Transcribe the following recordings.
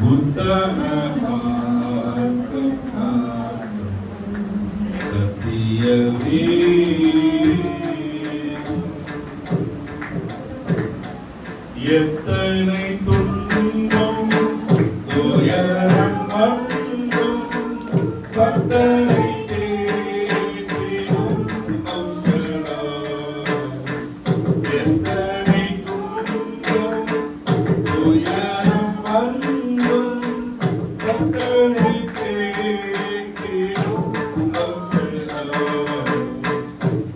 உத்தம மார்க்கம் காட்டும் சத்தியமே. எத்தனை துன்பம் துயரம் வந்தும் கர்த்தரை தேடிடும் ஔஷதம். எத்தனை துன்பம் துயரம் வந்தும் கர்த்தரை தேடிடும் ஔஷதம்.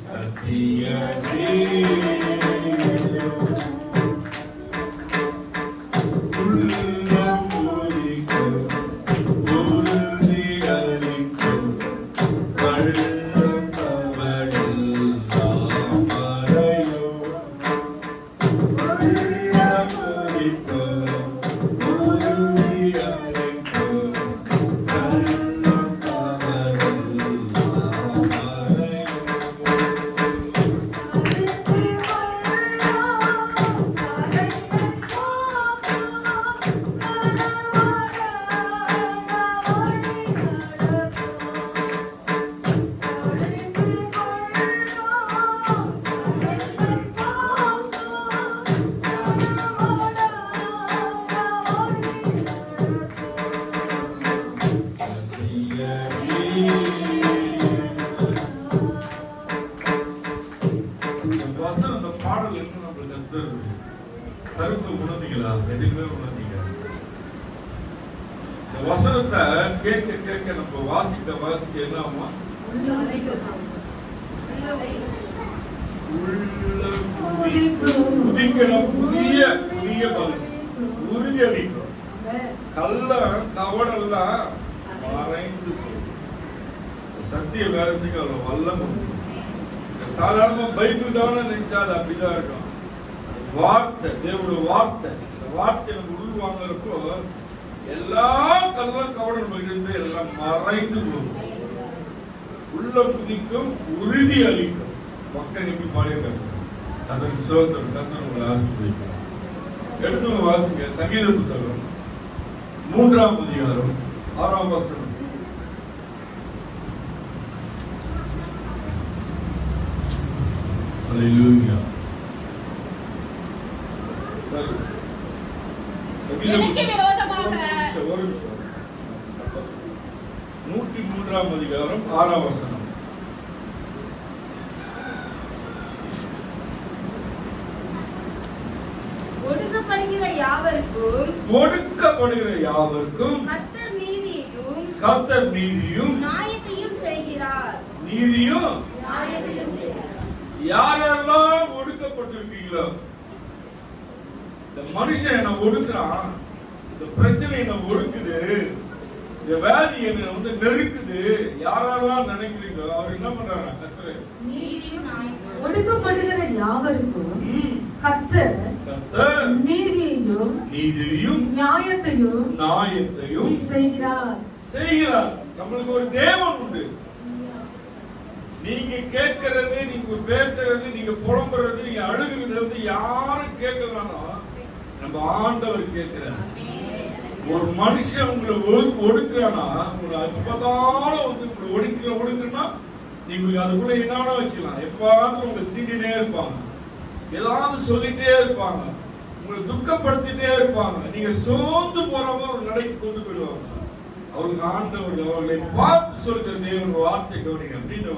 சத்தியமே. கருத்து உணர்ந்தீங்களா? எதுவுமே உணர்ந்தீங்க? இந்த வசனத்தை கேட்க கேட்க நம்ம வாசிக்க வாசிக்க என்ன ஆகுமா? புதிக்கணும். புதிய புதிய பலன் உறுதி அளிக்கும். கள்ள கவடெல்லாம் மறைந்து சத்திய வேதத்துக்கு அவ்வளவு வல்லம். சாதாரண பைபிள் தானே நினைச்சா அது அப்படிதான் இருக்கும். வார்த்தை, தேவனுடைய வார்த்தை, இந்த வார்த்தையை நம்ம உள் வாங்குறப்போ எல்லா கல்லும் கவனம் இருந்து எல்லாம் மறைந்து போகும். உள்ள புதிக்கும், உறுதி அளிக்கும். மக்கள் எப்படி பாடியிருக்காங்க? அதன் சோதனை கத்தர் உங்களை ஆசீர்வதிக்கிறார். எடுத்து வாசிங்க சங்கீத புத்தகம் 3ஆம் அதிகாரம் 6ஆம் வசனம். ஹல்லேலூயா. எனக்கு விரோதமாக 103ஆம் அதிகாரம் 6ஆம் வசனம். ஒடுக்கப்படுகிற யாவருக்கும் கர்த்தர் நீதியும் நியாயத்தையும் செய்கிறார். நீதியும் நியாயத்தையும் செய்கிறார். யாரெல்லாம் ஒடுக்கப்பட்டிருக்கீங்களோ, இந்த மனுஷன் என்ன ஒடுக்குறான், இந்த பிரச்சனை என்ன ஒடுக்குது, இந்த வியாதி என்ன வந்து நெருக்குது, யாரெல்லாம் நினைக்கிறீங்களோ அவர் என்ன பண்றாங்க? ஒடுக்கப்படுகிற யாவருக்கும் கர்த்தர் நீதியையும் நியாயத்தையும் செய்கிறார். நம்மளுக்கு ஒரு தேவன் உண்டு. நீங்க கேட்கறது, நீங்க பேசுறது, நீங்க புலம்புறது, நீங்க அழுகுறது வந்து யாரும் கேட்கலாம். நம்ம ஆண்டவர் கேட்கிறார். ஒரு மனுஷன் உங்களை ஒடுக்குறானா, உங்களை அற்புதமான வந்து உங்களை ஒடுக்குன்னா நீங்க அதுக்குள்ள என்ன வச்சுக்கலாம். எப்பாவது உங்களை சீண்டினே இருப்பாங்க, ஏதாவது சொல்லிட்டே இருப்பாங்க, உங்களை துக்கப்படுத்திட்டே இருப்பாங்க. நீங்க சோர்ந்து போறவங்க ஒரு நடைக்கு கொண்டு போயிடுவாங்க. அவருக்கு ஆண்டவர் அவர்களை பார்த்து சொல்கிற தேவன் வார்த்தை கவனிங்க. அப்படின்னு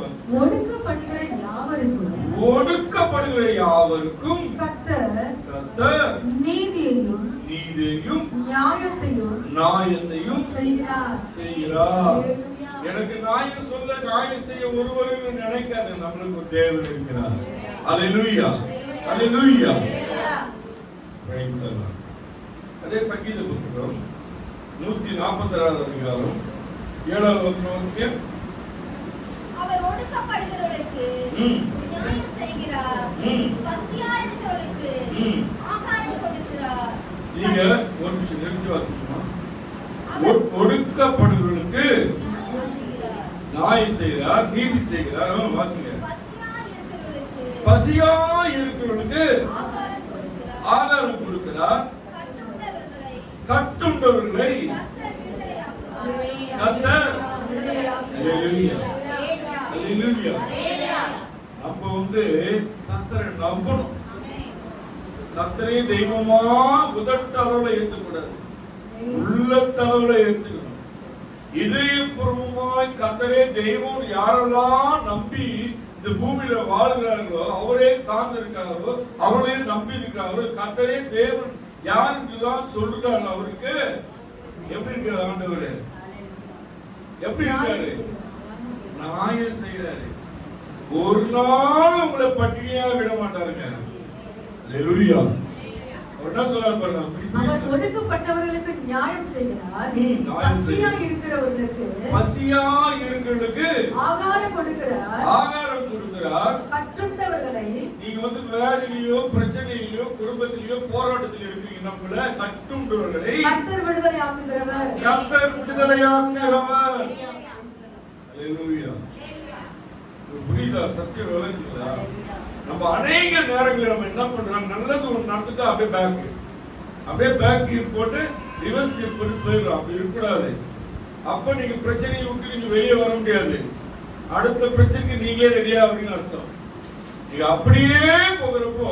ஒடுக்கப்படுகிற யாவருக்கும் கர்த்தர் நீதியையும் நியாயத்தையும் செய்கிறார். எனக்கு நியாயம் சொல்ல, நியாயம் செய்ய ஒருவரும் நினைக்காது. நம்மளுக்கு ஒரு தேவன் இருக்கிறார். அல்லேலூயா, அல்லேலூயா. Praise the Lord. அதே சங்கீத புத்தகம் 146ஆம் அதிகாரம் 7ஆம் வசனம். அவர் ஒடுக்கப்படுகிறவர்களுக்கு நியாயம் செய்கிறார். பசியாயிருக்கிறவர்களுக்கு ஆகாரம் கொடுக்கிறார். நீங்க ஒரு நிமிஷம் நிறுத்தி வாசிக்கணும். ஒடுக்கப்படுகிறவர்களுக்கு நியாயம் செய்கிறார், நீதி செய்கிறார். வாசிங்க. பசியா இருக்கிறவர்களுக்கு ஆகாரம் கொடுக்கிறார். கட்டும் கட்டுண்டவர்களை கர்த்தர் அல்லேலூயா அல்லேலூயா. நம்ம கர்த்தரை நம்பணும். கர்த்தரை தெய்வமா உதட்டளவுல ஏத்துக்கூடாது, உள்ளத்தளவுல ஏத்துக்கணும். இதயபூர்வமாய் கர்த்தரே தெய்வம் யாரெல்லாம் நம்பி இந்த பூமியில வாழ்கிறார்களோ, அவரே சார்ந்து இருக்காங்களோ, அவரே நம்பி இருக்காங்களோ, கர்த்தரே தேவன் யாருக்குதான் சொல்றாரு. அவருக்கு எப்படி இருக்காரு ஆண்டவரு? எப்படி இருக்காரு? நியாயம் செய்யறாரு. ஒரு நாள் உங்களை பட்டினியா விட மாட்டாருங்க. அல்லேலூயா. என்ன சொல்றாரு பாருங்க. அவர் ஒடுக்கப்பட்டவர்களுக்கு நியாயம் செய்கிறார். பசியா இருக்கிறவர்களுக்கு ஆகாரம் கொடுக்கிறார். கட்டுண்டவர்களை நீங்க வேலையிலயோ பிரச்சனையிலயோ குடும்பத்திலயோ போராட்டத்திலயோ இருக்கீங்க, நம்மள கட்டுண்டவர்களை கர்த்தர் விடுதலையாக்குகிறவர். அல்லேலூயா. புரியுதா? சத்தியம் விளங்குதா? நம்ம அநேக நேரங்களில் நம்ம என்ன பண்றோம், நல்லது ஒன்று நடந்துட்டா அப்படியே பேக் கீர் போட்டு ரிவர்ஸ் கீர் போட்டு போயிடும். அப்படி இருக்கக்கூடாது. அப்ப நீங்க பிரச்சனையை விட்டு நீங்க வெளியே வர முடியாது. அடுத்த பிரச்சனைக்கு நீங்களே ரெடியா அப்படின்னு அர்த்தம். நீங்க அப்படியே போகிறப்போ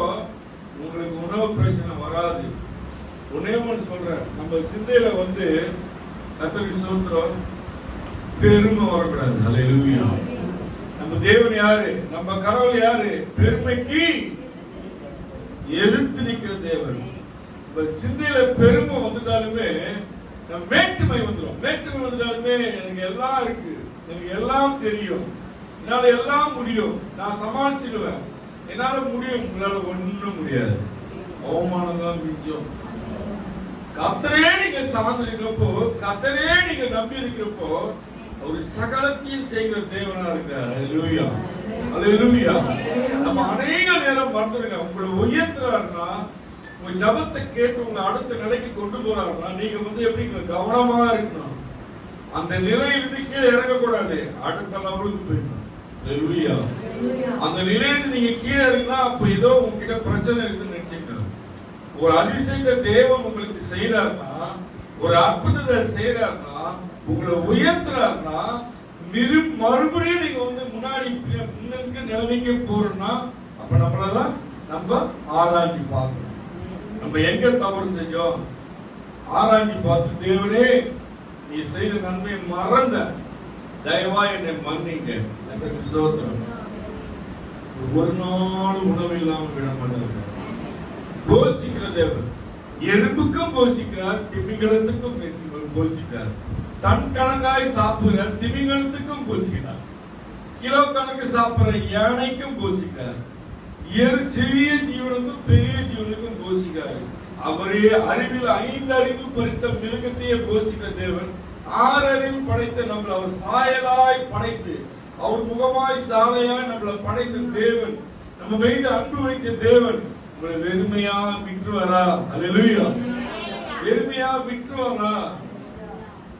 உங்களுக்கு உணவு பிரச்சனை வராது. ஒன்னே ஒன்று சொல்றேன், நம்ம சிந்தையில கர்த்தருக்கு ஸ்தோத்திரம், பெருமை வரக்கூடாது. அல்லேலூயா. நம்ம தேவன் யாரு? நம்ம கடவுள் யாரு? பெருமைக்கு எதிர்த்து நிற்கிற தேவன். சிந்தையில பெருமை வந்துட்டாலுமே மேட்டுமை வந்துடும். மேட்டுமை வந்துட்டாலுமே எனக்கு எல்லாம் இருக்கு, எனக்கு எல்லாம் தெரியும், என்னால எல்லாம் முடியும், நான் சமாளிச்சுடுவேன், என்னால முடியும், உங்களால ஒண்ணும் முடியாது. அவமானம் தான் மிஞ்சம். கர்த்தரே நீங்க சார்ந்து இருக்கிறப்போ, கர்த்தரே நீங்க நம்பி இருக்கிறப்போ, ஒரு சகலத்தையும் செய்கிற தேவனா இருக்கார். அல்லேலூயா அல்லேலூயா. நம்ம அநேக நேரம் மறந்துருங்க. உங்களை உயர்த்துறாருன்னா, உங்க ஜபத்தை கேட்டு உங்களை அடுத்த நிலைக்கு கொண்டு போறாருன்னா, நீங்க எப்படி கவனமா இருக்கணும். அந்த நிலையிலிருந்து கீழே இறங்கக்கூடாது, அடுத்த லெவலுக்கு போயிடணும். அல்லேலூயா. அந்த நிலையிலிருந்து நீங்க கீழே இருந்தா அப்ப ஏதோ உங்ககிட்ட பிரச்சனை இருக்குன்னு நினைச்சுக்கணும். ஒரு அதிசயத்தை தேவன் உங்களுக்கு செய்யறாருன்னா, ஒரு அற்புதத்தை செய்யறாருன்னா, உங்களை உயர்த்துறாருன்னா, மறுபடியும் நீங்க முன்னாடி முன்னுக்கு நிலைமைக்கு போறோம்னா, அப்ப நம்மளதான் நம்ம ஆராய்ச்சி பார்க்கணும். நம்ம எங்க தவறு செஞ்சோம் ஆராய்ச்சி பார்த்து, தேவனே நீ செய்த நன்மையை மறந்த, தயவா என்னை மன்னிங்க. ஸ்தோத்திரம். ஒரு நாள் உணவு இல்லாம விட மாட்டாங்க. போஷிக்கிற தேவன். எறும்புக்கும் போஷிக்கிறார், திமிங்கலத்துக்கும் போஷிக்கிறார். டன் கணக்காய் சாப்பிடுற திமிங்கலத்துக்கும் போஷிக்கிறார். கிலோ கணக்கு சாப்பிடுற யானைக்கும் போஷிக்கிறார். சிறிய ஜீவனுக்கும் பெரிய ஜீவனுக்கும் போஷிக்கிறார். அவரே அறிவில் 5 அறிவு படைத்த மிருகத்தையே போஷிக்கிற தேவன். 6 அறிவு படைத்த நம்மளை அவர் சாயலாய் படைத்து, அவர் முகமாய் சாலையாய் நம்மளை படைத்த தேவன், நம்ம மீது அன்பு வைத்த தேவன் உங்களை வெறுமையா விட்டுருவாரா? அல்லேலூயா. வெறுமையா விட்டுருவாரா?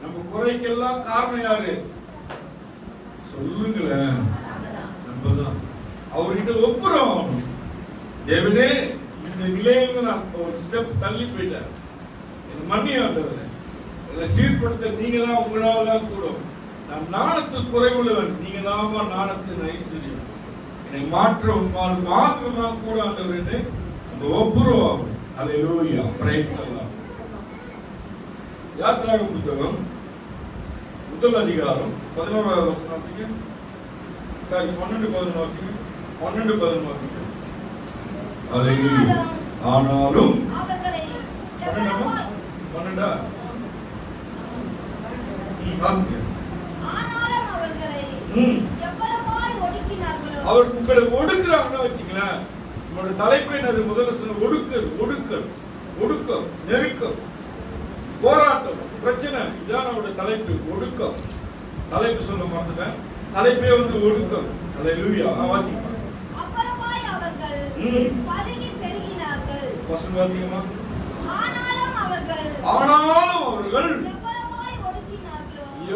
நம்ம குறைக்கெல்லாம் காரணம் யாரு சொல்லுங்களேன்? நம்மதான். அவர்கிட்ட ஒப்புறோம். தேவனே, இந்த நிலையில நான் ஒரு ஸ்டெப் தள்ளி போயிட்டேன், மன்னி ஆண்டவரே, சீர்படுத்த நீங்க தான், உங்களால தான் கூடும். நான் நாணத்தில் குறைவுள்ளவன், நீங்க தான் நாணத்தின் ஐஸ்வர்யம். என்னை மாற்றம் கூட ஆண்டவரே ஒப்புறோம். அல்லேலூயா. பிரைஸ் எல்லாம். யாத்திராகம புத்தகம் 1 அதிகாரம் 11வது வசனம் வாசிங்க. சாரி 12-11 வாசிங்க. 12-11 வாசிங்க. அல்லேலூயா. ஆனாலும் 12 வாசிங்க. அவர் உங்களை ஒடுக்குறாங்கன்னு வச்சுங்களேன். உங்களோட தலைப்பு என்னது? முதல்ல சொன்ன ஒடுக்கம், நெருக்கம், போராட்டம், பிரச்சனை. இதுதான் நம்மளோட தலைப்பு, ஒடுக்கம். தலைப்பு சொல்ல மறந்துட்டேன். தலைப்பே ஒடுக்கம். அல்லேலூயா. வாசிங்க. வாசிங்கம்மா. ஆனாலும் அவர்கள்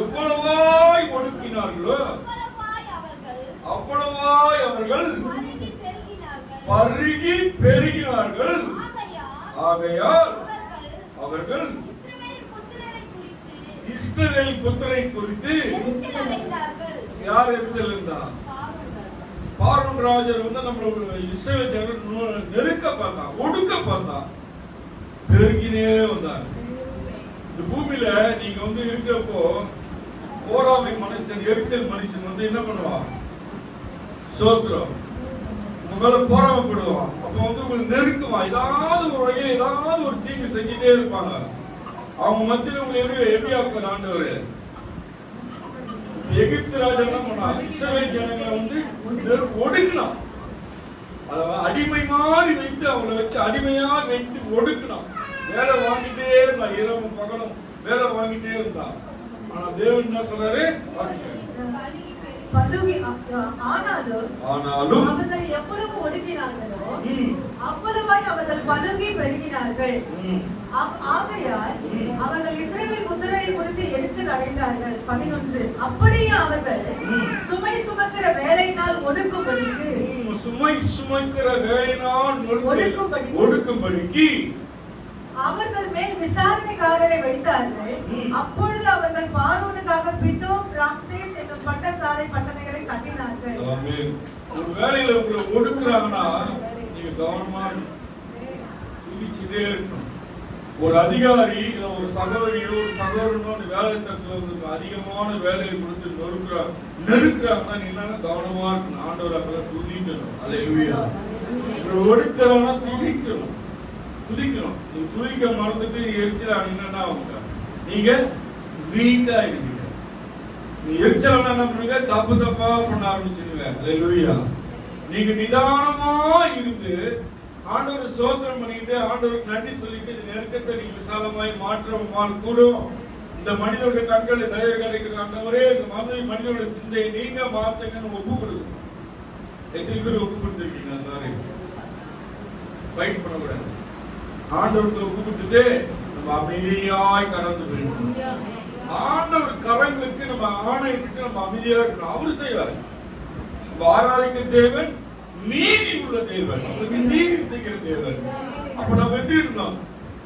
எவ்வளவாய் ஒடுக்கினார்களோ அவ்வளவாய் அவர்கள் பருகி பெருகினார்கள். ஆகையால் அவர்கள் இஸ்ரவேல் புத்திரை குறித்து எரிச்சல் அடைந்தார்கள். யார் எரிச்சல் இருந்தா? பார்வோன் ராஜர் வந்து நம்மளோட இஸ்ரவேல் ஜனங்களை நெருக்க பார்த்தான், ஒடுக்க பார்த்தான், பெருகினே வந்தார். இந்த பூமியில நீங்க வந்து இருக்கிறப்போ போராமை மனுஷன், எரிச்சல் மனுஷன் வந்து என்ன பண்ணுவான்? சோத்திரம் உங்க மேல போராமப்படுவான். அப்ப வந்து உங்களுக்கு நெருக்குவான், ஏதாவது ஒரு வகையில் ஏதாவது ஒரு தீங்கு செஞ்சுட்டே இருப்பாங்க. அவங்க மத்தியில உங்களை எப்படி ஆக்குற ஆண்டவர்? எகிப்து ராஜா என்ன பண்ணா? இஸ்ரவேல் ஜனங்களை வந்து ஒடுக்கலாம், அடிமை மாதிரி வைத்து அவங்களை வச்சு அடிமையா வைத்து ஒடுக்கலாம். வேலை வாங்கிட்டே இருந்தான், இரவும் பகலும் வேலை வாங்கிட்டே இருந்தான். ஆனா தேவன் என்ன சொல்றாரு? ஆனாலும் அவர்கள் எவ்வளவு ஒடுக்கினார்களோ அவ்வளவாய் அவர்கள் பலுகி பெருகினார்கள். ஆகையால் அவர்கள் இஸ்ரவேல் புத்திரரை குறித்து எரிச்சல் அடைந்தார்கள். 11 அப்படியே அவர்கள் சுமை சுமக்கிற வேலையினால் ஒடுக்கும்படிக்கு அவர்கள் மேல் விசாரணைக்காரரை வைத்தார்கள். அப்பொழுது அவர்கள் பார்வோனுக்காக பித்தோம், ராம்சேஸ் என்னும் பட்டசாலை பட்டணைகளை கட்டினார்கள். ஒரு வேலையில உங்களை ஒடுக்குறாங்கன்னா நீங்க கவனமா துதிச்சுட்டே இருக்கணும். ஒரு அதிகாரி ஒரு சகோதரியோ ஒரு சகோதரனோ அந்த வேலை தரத்துல அதிகமான வேலையை கொடுத்து நெருக்குறாங்கன்னா நீ என்ன கவனமா இருக்கணும். ஆண்டவர் அப்பதான் துதிக்கணும். அல்லேலூயா. ஒடுக்குறவனா துதிக்கணும், துதிக்கணும். நீங்க துதிக்க மறந்துட்டு எரிச்சல் ஆனீங்கன்னா நீங்க வீக்கா இருக்கீங்க. நீ எரிச்சல் என்ன பண்ணுங்க? தப்பு தப்பா பண்ண ஆரம்பிச்சிருங்க. அல்லேலூயா. நீங்க நிதானமா இருந்து ஆண்டவர் சோத்திரம் பண்ணிட்டு ஆண்டவருக்கு நன்றி சொல்லிட்டு இந்த நெருக்கத்தை நீங்க விசாலமாய் மாற்றம் கூடும். இந்த மனிதனுடைய கண்களை தயவு கிடைக்கிற ஆண்டவரே, இந்த மனிதனுடைய சிந்தையை நீங்க மாத்துங்கன்னு ஒப்பு கொடுக்கணும். எத்தனை பேர் ஒப்பு கொடுத்துருக்கீங்க? அந்த மாதிரி ஃபைட் பண்ணக்கூடாது. ஆண்டவருக்கு ஒப்பு கொடுத்துட்டு நம்ம அமைதியாய் கடந்து போயிடணும். ஆண்டவர் கரங்களுக்கு நம்ம ஆணையிட்டு நம்ம அமைதியா இருக்கணும். அவரு செய்வார். ஆராதிக்க தேவன் நீதி உள்ள தேவன், நீதி செய்கிற தேவன். அப்ப நம்ம எப்படி இருக்கணும்?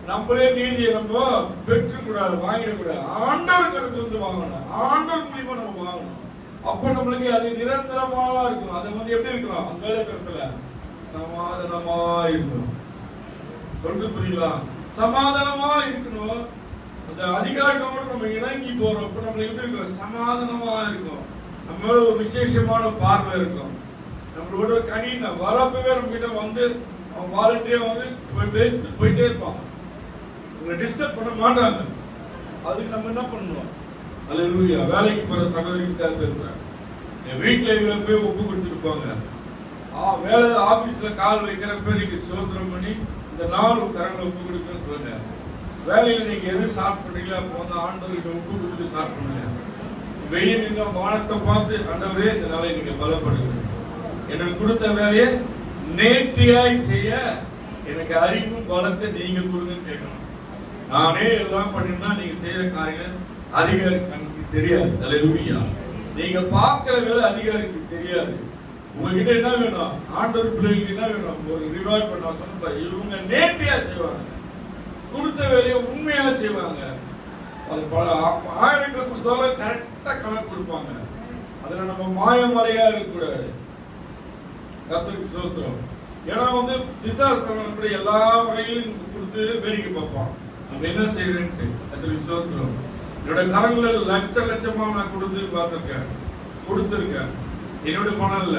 நம்மளே நீதியை நம்ம பெற்றுக்கூடாது, வாங்கிடக்கூடாது. ஆண்டவர் கருத்து வந்து வாங்கணும், ஆண்டவர் மூலியமா நம்ம வாங்கணும். அப்ப நம்மளுக்கு அது நிரந்தரமா இருக்கும். அதை வந்து எப்படி இருக்கணும்? அந்த வேலை கருத்துல சமாதானமா இருக்கணும். சொல்றது புரியுங்களா? சமாதானமா இருக்கணும். அந்த அதிகாரத்தோடு நம்ம இணங்கி போறப்ப நம்மளுக்கு எப்படி இருக்கும்? சமாதானமா இருக்கும். நம்மளோட ஒரு விசேஷமான பார்வை இருக்கும். நம்மளோட கணின வரப்பவே நம்ம கிட்ட வந்து அவன் வாலண்டியா வந்து பேசிட்டு போயிட்டே இருப்பான். உங்களை டிஸ்டர்ப் பண்ண மாட்டாங்க. அதுக்கு நம்ம என்ன பண்ணணும்? அல்லேலூயா. வேலைக்கு போற சகோதரிக்கு பேசுறேன். என் வீட்டுல போய் ஒப்பு கொடுத்துருப்பாங்க. வேலை ஆபீஸ்ல கால் வைக்கிறப்ப நீங்க சோதனம் பண்ணி இந்த நாள் கரங்களை ஒப்பு கொடுக்கணும்னு சொல்லுங்க. வேலையில நீங்க எது ஸ்டார்ட் பண்றீங்களோ அப்போ வந்து ஆண்டவருக்கு ஒப்பு கொடுத்து ஸ்டார்ட் பண்ணுங்க. வெளியே நீங்க வானத்தை பார்த்து ஆண்டவரே இந்த நாளை நீங்க பலப்படுங்க. எனக்கு கொடுத்த வேலையை நேர்த்தியாய் செய்ய எனக்கு அறிவும் பலத்தை நீங்க கொடுங்கன்னு கேட்கணும். நானே எல்லாம் பண்ணினா நீங்க செய்யற காரியம் அதிகாரிக்கு தெரியாது. அல்லேலூயா. நீங்க பார்க்கிற வேலை அதிகாரிக்கு தெரியாது. உங்ககிட்ட என்ன வேணும்? ஆண்டவர் பிள்ளைகளுக்கு என்ன வேணும்? ஒரு ரிவார்ட் பண்ண சொன்னா இவங்க நேர்த்தியா செய்வாங்க, கொடுத்த வேலையை உண்மையா செய்வாங்க. அது பல ஆயிரங்களை கொடுத்தாலும் கரெக்டா கணக்கு கொடுப்பாங்க. அதுல நம்ம மாயமறையா இருக்கக்கூடாது. கர்த்தருக்கு ஸ்தோத்திரம். ஏன்னா வந்து விசாரணை எல்லா வகையிலும் கொடுத்து வேடிக்கை பார்ப்பான். நம்ம என்ன செய்யறேன்ட்டு. கர்த்தருக்கு ஸ்தோத்திரம். என்னோட கரங்களில் லட்சமா நான் கொடுத்துருக்கேன். என்னோட பணம் இல்ல,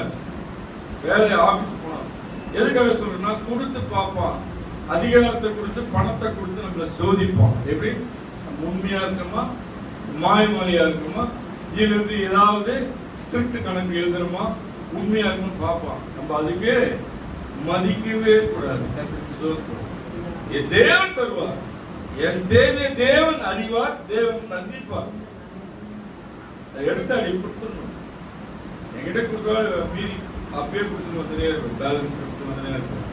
வேலை ஆபீஸ் போனோம். எதுக்காக சொல்றேன்னா கொடுத்து பார்ப்பான். அதிகாரத்தை கொடுத்து பணத்தை கொடுத்து நம்மளை சோதிப்பான். எப்படி உண்மையா இருக்குமா, மாயமாரியா இருக்குமா, இதுல இருந்து ஏதாவது திருட்டு கணக்கு எழுதுறோமா, உண்மையா இருக்குன்னு பார்ப்பான். நம்ம அதுக்கு மதிக்கவே கூடாது. என் தேவன் தருவார், என் தேவையை தேவன் அறிவார், தேவன் சந்திப்பார். எடுத்து அடி கொடுத்துடணும். என்கிட்ட கொடுத்தாலும் மீறி அப்பயே கொடுத்து வந்துட்டே இருக்கும். பேலன்ஸ் கொடுத்து வந்துட்டே இருக்கும்.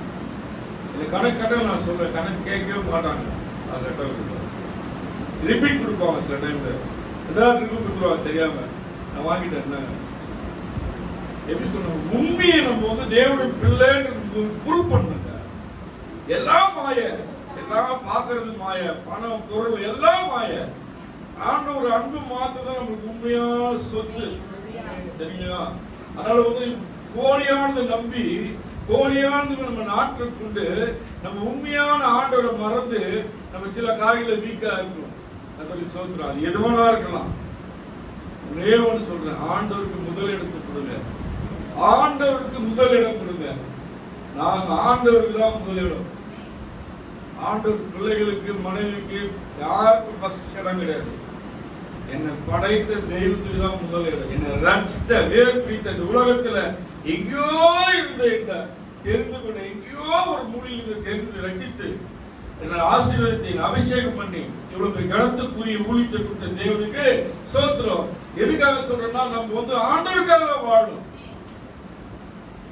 இந்த கணக்கு கட்ட நான் சொல்றேன், கணக்கு கேட்கவே மாட்டாங்க. அது கட்ட ரிப்பீட் கொடுப்பாங்க. சில டைம்ல ஏதாவது ரிப்பீட் கொடுத்துருவாங்க தெரியாம. நான் வாங்கிட்டேன். எப்படி சொல்லுவாங்க? உண்மையை நம்ம வந்து தேவனுடைய பிள்ளைன்னு ப்ரூவ் பண்ணுங்க. எல்லாம் மாய, எல்லாம் பார்க்கறது மாய, பணம் பொருள் எல்லாம் மாய. ஆண்டவர் அன்பு மாத்திரம் நமக்கு உண்மையான சொத்து. சரிங்களா? அதனால வந்து போலியானதை நம்பி போலியானது நம்ம நாட்டை கொண்டு நம்ம உண்மையான ஆண்டவரை மறந்து நம்ம சில காரியங்களை வீக்கா இருக்கும். அது சோத்திரம். அது எதுவானா இருக்கலாம். ஒரே ஒன்று சொல்றேன், ஆண்டவருக்கு முதல் இடத்தை கொடுங்க. ஆண்டவருக்கு முதல் இடம் கொடுங்க. நாங்க ஆண்டவருக்கு தான் முதல் இடம். ஆண்டவர் பிள்ளைகளுக்கு மனைவிக்கு யாருக்கும் ஃபர்ஸ்ட் இடம் கிடையாது. என்னை படைத்த தெய்வத்துக்கு தான் முதல் இடம். என்னை ரட்சித்த வேர் பிடித்த இந்த உலகத்துல எங்கேயோ இருந்த இந்த தெரிந்து கொண்ட எங்கேயோ ஒரு மூலையில் தெரிந்து ரட்சித்து என்னை ஆசீர்வாதத்தை அபிஷேகம் பண்ணி இவ்வளவு கனத்துக்குரிய ஊழியத்தை கொடுத்த தேவனுக்கு சோத்திரம். எதுக்காக சொல்றேன்னா நம்ம வந்து ஆண்டவருக்காக வாழணும்.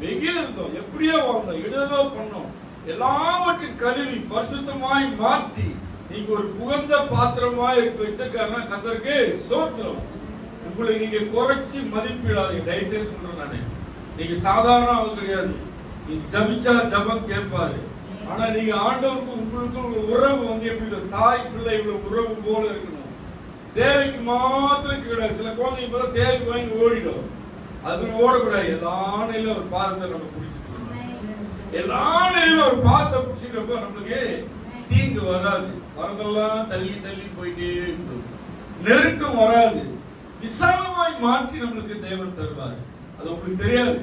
வெயில் இருந்தோம், எப்படியோ வாழ்ந்தோம், ஏதோ பண்ணோம், எல்லாவற்றையும் கழுவி பரிசுத்தமாய் மாற்றி நீங்க ஒரு புகழ்ந்த பாத்திரமாய் வச்சிருக்காருன்னா கர்த்தருக்கு சோத்திரம். உங்களை நீங்க குறைச்சி மதிப்பிடாதீங்க. தயவுசெய்து சொல்றேன் நானு, நீங்க சாதாரண ஆள் கிடையாது. நீங்க ஜபிச்சா ஜபம் கேட்பாரு. ஆனா நீங்க ஆண்டவருக்கு உங்களுக்கு உங்க உறவு வந்து எப்படி தாய் பிள்ளை உறவு போல இருக்கணும். தேவைக்கு மாத்திரம் கிடையாது. சில குழந்தைங்க போல தேவைக்கு வாங்கி ஓடிடும். அது ஓடக்கூடாது. எல்லா நிலையிலும் ஒரு பாதத்தை நம்ம பிடிச்சிக்கணும். எல்லா நிலையிலும் ஒரு பாதத்தை பிடிச்சிக்கிறப்ப நம்மளுக்கு தீங்கு வராது. வரதெல்லாம் தள்ளி தள்ளி போயிட்டே இருக்கும். நெருக்கம் வராது. விசாலமாய் மாற்றி நம்மளுக்கு தேவன் தருவார். அது உங்களுக்கு தெரியாது.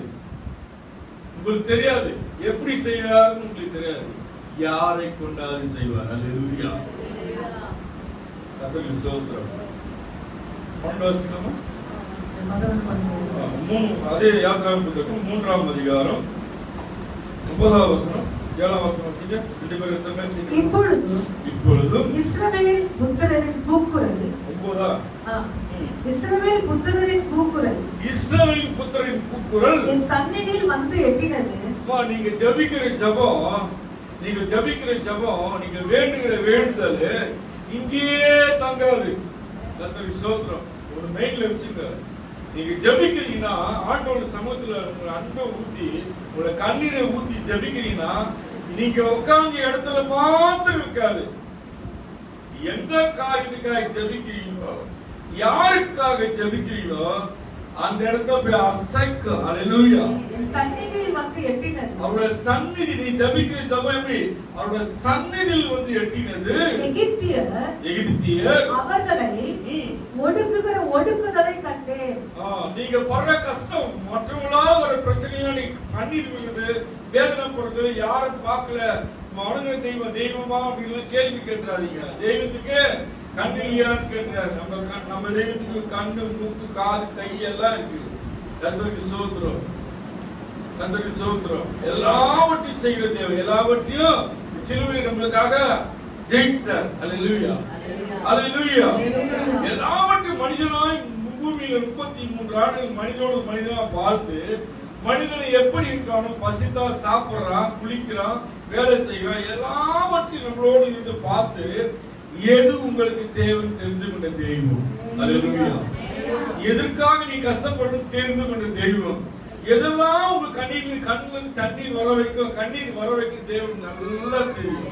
உங்களுக்கு தெரியாது எப்படி செய்வார்னு உங்களுக்கு தெரியாது. யாரை கொண்டாது செய்வார். அல்லேலூயா. கர்த்தருக்கு ஸ்தோத்திரம். அதே யாத்திராகம புத்தகம் 3ஆம் அதிகாரம் 9ஆம் வசனம் 7ஆம் வசனம் செய்ய 2 பேர் எத்தனை செய்ய. இப்பொழுது இஸ்ரவேல் புத்திரரின் கூக்குரல் 9ஆ இஸ்ரவேல் புத்திரரின் கூக்குரல் என் சந்நிதியில் வந்து எட்டினது. நீங்க ஜெபிக்கிற ஜெபம் நீங்க வேண்டுகிற வேண்டுதல் இங்கேயே தங்காது. கர்த்தருக்கு ஸ்தோத்திரம். ஒரு மெயின்ல வச்சுங்க. நீங்க ஜெபிக்கிறீங்கன்னா ஆண்டவருடைய சமூகத்துல உங்க அன்பை ஊத்தி உங்க கண்ணீரை ஊத்தி ஜெபிக்கிறீங்கன்னா நீங்க உட்கார்ந்த இடத்துல மாத்திரம் இருக்காது. எந்த காரியத்துக்காக ஜெபிக்கிறீங்களோ யாருக்காக ஜெபிக்கிறீங்களோ அந்த இடத்துல போய் அசைக்கும். அல்லேலூயா. சந்நிதியில் வந்து எட்டினது. அவருடைய சந்நிதி நீ ஜெபிக்கிற ஜெபம் எப்படி அவருடைய சந்நிதியில் வந்து எட்டினது. எகிப்தியர் அவர்களை ஒடுக்குகிற ஒடுக்குதலை கண்டேன். நீங்க படுற கஷ்டம் மற்றவங்களா ஒரு பிரச்சனையா நீ கண்ணீர் விடுறது வேதனைப்படுறது யாரும் பார்க்கல. மனுங்க தெய்வமா அப்படின்னு கேள்வி கேட்காதீங்க. தெய்வத்துக்கு கண்ணு இல்லையான்னு கேட்கிறாரு. நம்ம தெய்வத்துக்கு கண்ணு மூக்கு காது கை எல்லாம் இருக்கு. கர்த்தருக்கு ஸ்தோத்திரம். கர்த்தருக்கு ஸ்தோத்திரம். எல்லாவற்றையும் செய்கிற தேவன் எல்லாவற்றையும் சிலுவை நம்மளுக்காக ஜெயிச்சார். அல்லேலூயா. அல்லேலூயா. எல்லாவற்றையும் மனிதனாய் பூமியில 33 ஆண்டுகள் மனிதனோடு மனிதனா பார்த்து மனிதனை எப்படி இருக்கானோ பசித்தா சாப்பிடுறான், குளிக்கிறான், வேலை செய்யறான், எல்லாவற்றையும் நம்மளோடு இருந்து பார்த்து எது உங்களுக்கு தேவைன்னு தெரிந்து கொண்ட தெய்வம். அல்லேலூயா. எதற்காக நீ கஷ்டப்பட்டு தெரிந்து கொண்ட தெய்வம். எதெல்லாம் உங்க கண்ணுல தண்ணீர் வர வைக்கும், கண்ணீர் வர வைக்கும் தேவன் நல்லா தெரியும்.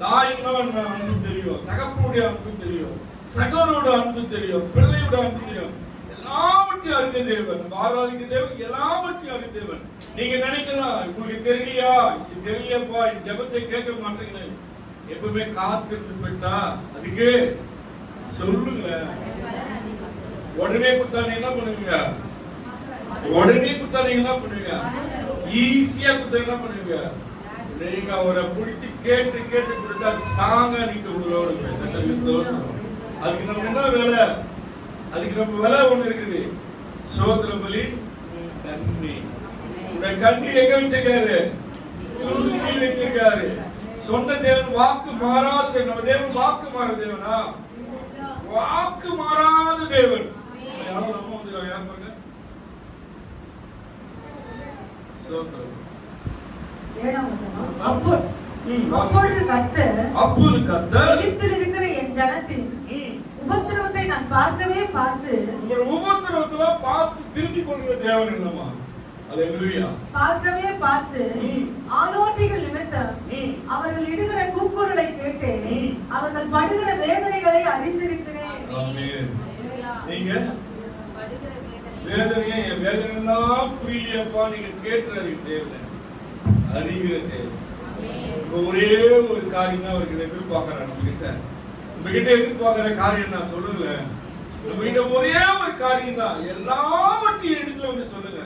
தாயினோட அன்பு தெரியும், தகப்பனுடைய அன்பு தெரியும், சகோதரோட அன்பு தெரியும், பிள்ளையோட அன்பு தெரியும். எல்லாவற்றையும் அறிந்த தேவன். ஆராதிக்க தேவன் எல்லாவற்றையும் அறிந்த தேவன். நீங்க நினைக்கலாம் உங்களுக்கு தெரியலையா, தெரியலப்பா இந்த ஜெபத்தை கேட்க மாட்டேங்க. எப்பவுமே காத்திருந்து போயிட்டா அதுக்கு சொல்லுங்க. உடனே குத்தானே என்ன பண்ணுவீங்க? உடனே குத்தானே என்ன பண்ணுவீங்க? ஈஸியா குத்த என்ன பண்ணுவீங்க? நீங்க அவரை பிடிச்சி கேட்டு கேட்டு கொடுத்தா ஸ்ட்ராங்கா நீங்க உங்களோட அதுக்கு நம்ம என்ன வேலை? அதுக்கு நம்ம வேலை ஒண்ணு இருக்குது. சோத்திர பலி கண்ணி. உடைய கண்ணீர் எங்க வச்சிருக்காரு? துருத்தி வச்சிருக்காரு. சொன்ன தேவன் வாக்கு மாறாத. நம்ம தேவன் வாக்கு மாறாத தேவனா? வாக்கு மாறாத தேவன். யாரும் நம்ம வந்து யார் பாருங்க. சோத்திரம். அப்பொழுது கர்த்தர் எகிப்தில் இருக்கிற என் ஜனத்தின் உபத்திரவத்தை நான் பார்த்து உபத்திரவத்துல பார்த்து திரும்பி கொள்கிற தேவன் இல்லமா? அல்லேலூயா. பார்த்து ஆலோசனைகள் நிமித்தம் அவர்கள் இடுகிற கூக்குரலை கேட்டு அவர்கள் படுகிற வேதனைகளை அறிந்திருக்கிறேன். ஆமென். நீங்க வேதனையே என் வேதனைலாம் புரியலையப்பா, நீங்க கேட்டுறது தேவை, அறிகிற தேவை. ஒரே ஒரு காரியம் தான் அவருக்கு எதிர்பார்க்கிறேன். உங்ககிட்ட எதிர்பார்க்கிற காரியம் நான் சொல்லல. உங்ககிட்ட ஒரே ஒரு காரியம் தான், எல்லாவற்றையும் எடுத்து வந்து சொல்லுங்க.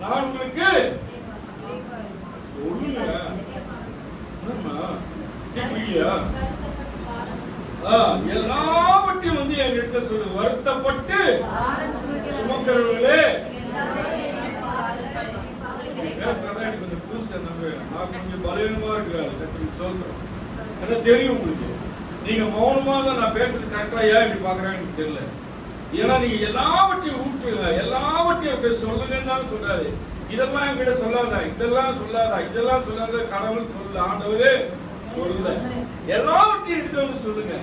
நான் உங்களுக்கு சொல்லுங்க. புரியலையா? எல்லாவற்றையும் வந்து என்கிட்ட சொல்லு. வருத்தப்பட்டு சுமக்கிறவர்களே, எனக்கு கொஞ்சம் பூஸ்டர் நான் கொஞ்சம் பலவீனமா இருக்கிறாரு. எனக்கு தெரியும் உங்களுக்கு. நீங்க மௌனமா தான் நான் பேசுறது கரெக்டா ஏன் இப்படி பாக்குறாங்க எனக்கு தெரியல. ஏன்னா நீங்க எல்லாவற்றையும் ஊட்டுங்க, எல்லாவற்றையும் அப்படி சொல்லுங்கன்னு தான் சொல்றாரு. இதெல்லாம் என்கிட்ட சொல்லாதா, இதெல்லாம் சொல்லாதா, இதெல்லாம் சொல்லாத, கடவுள் சொல்ல, ஆண்டவரே சொல்ல, எல்லாவற்றையும் எடுத்து வந்து சொல்லுங்க.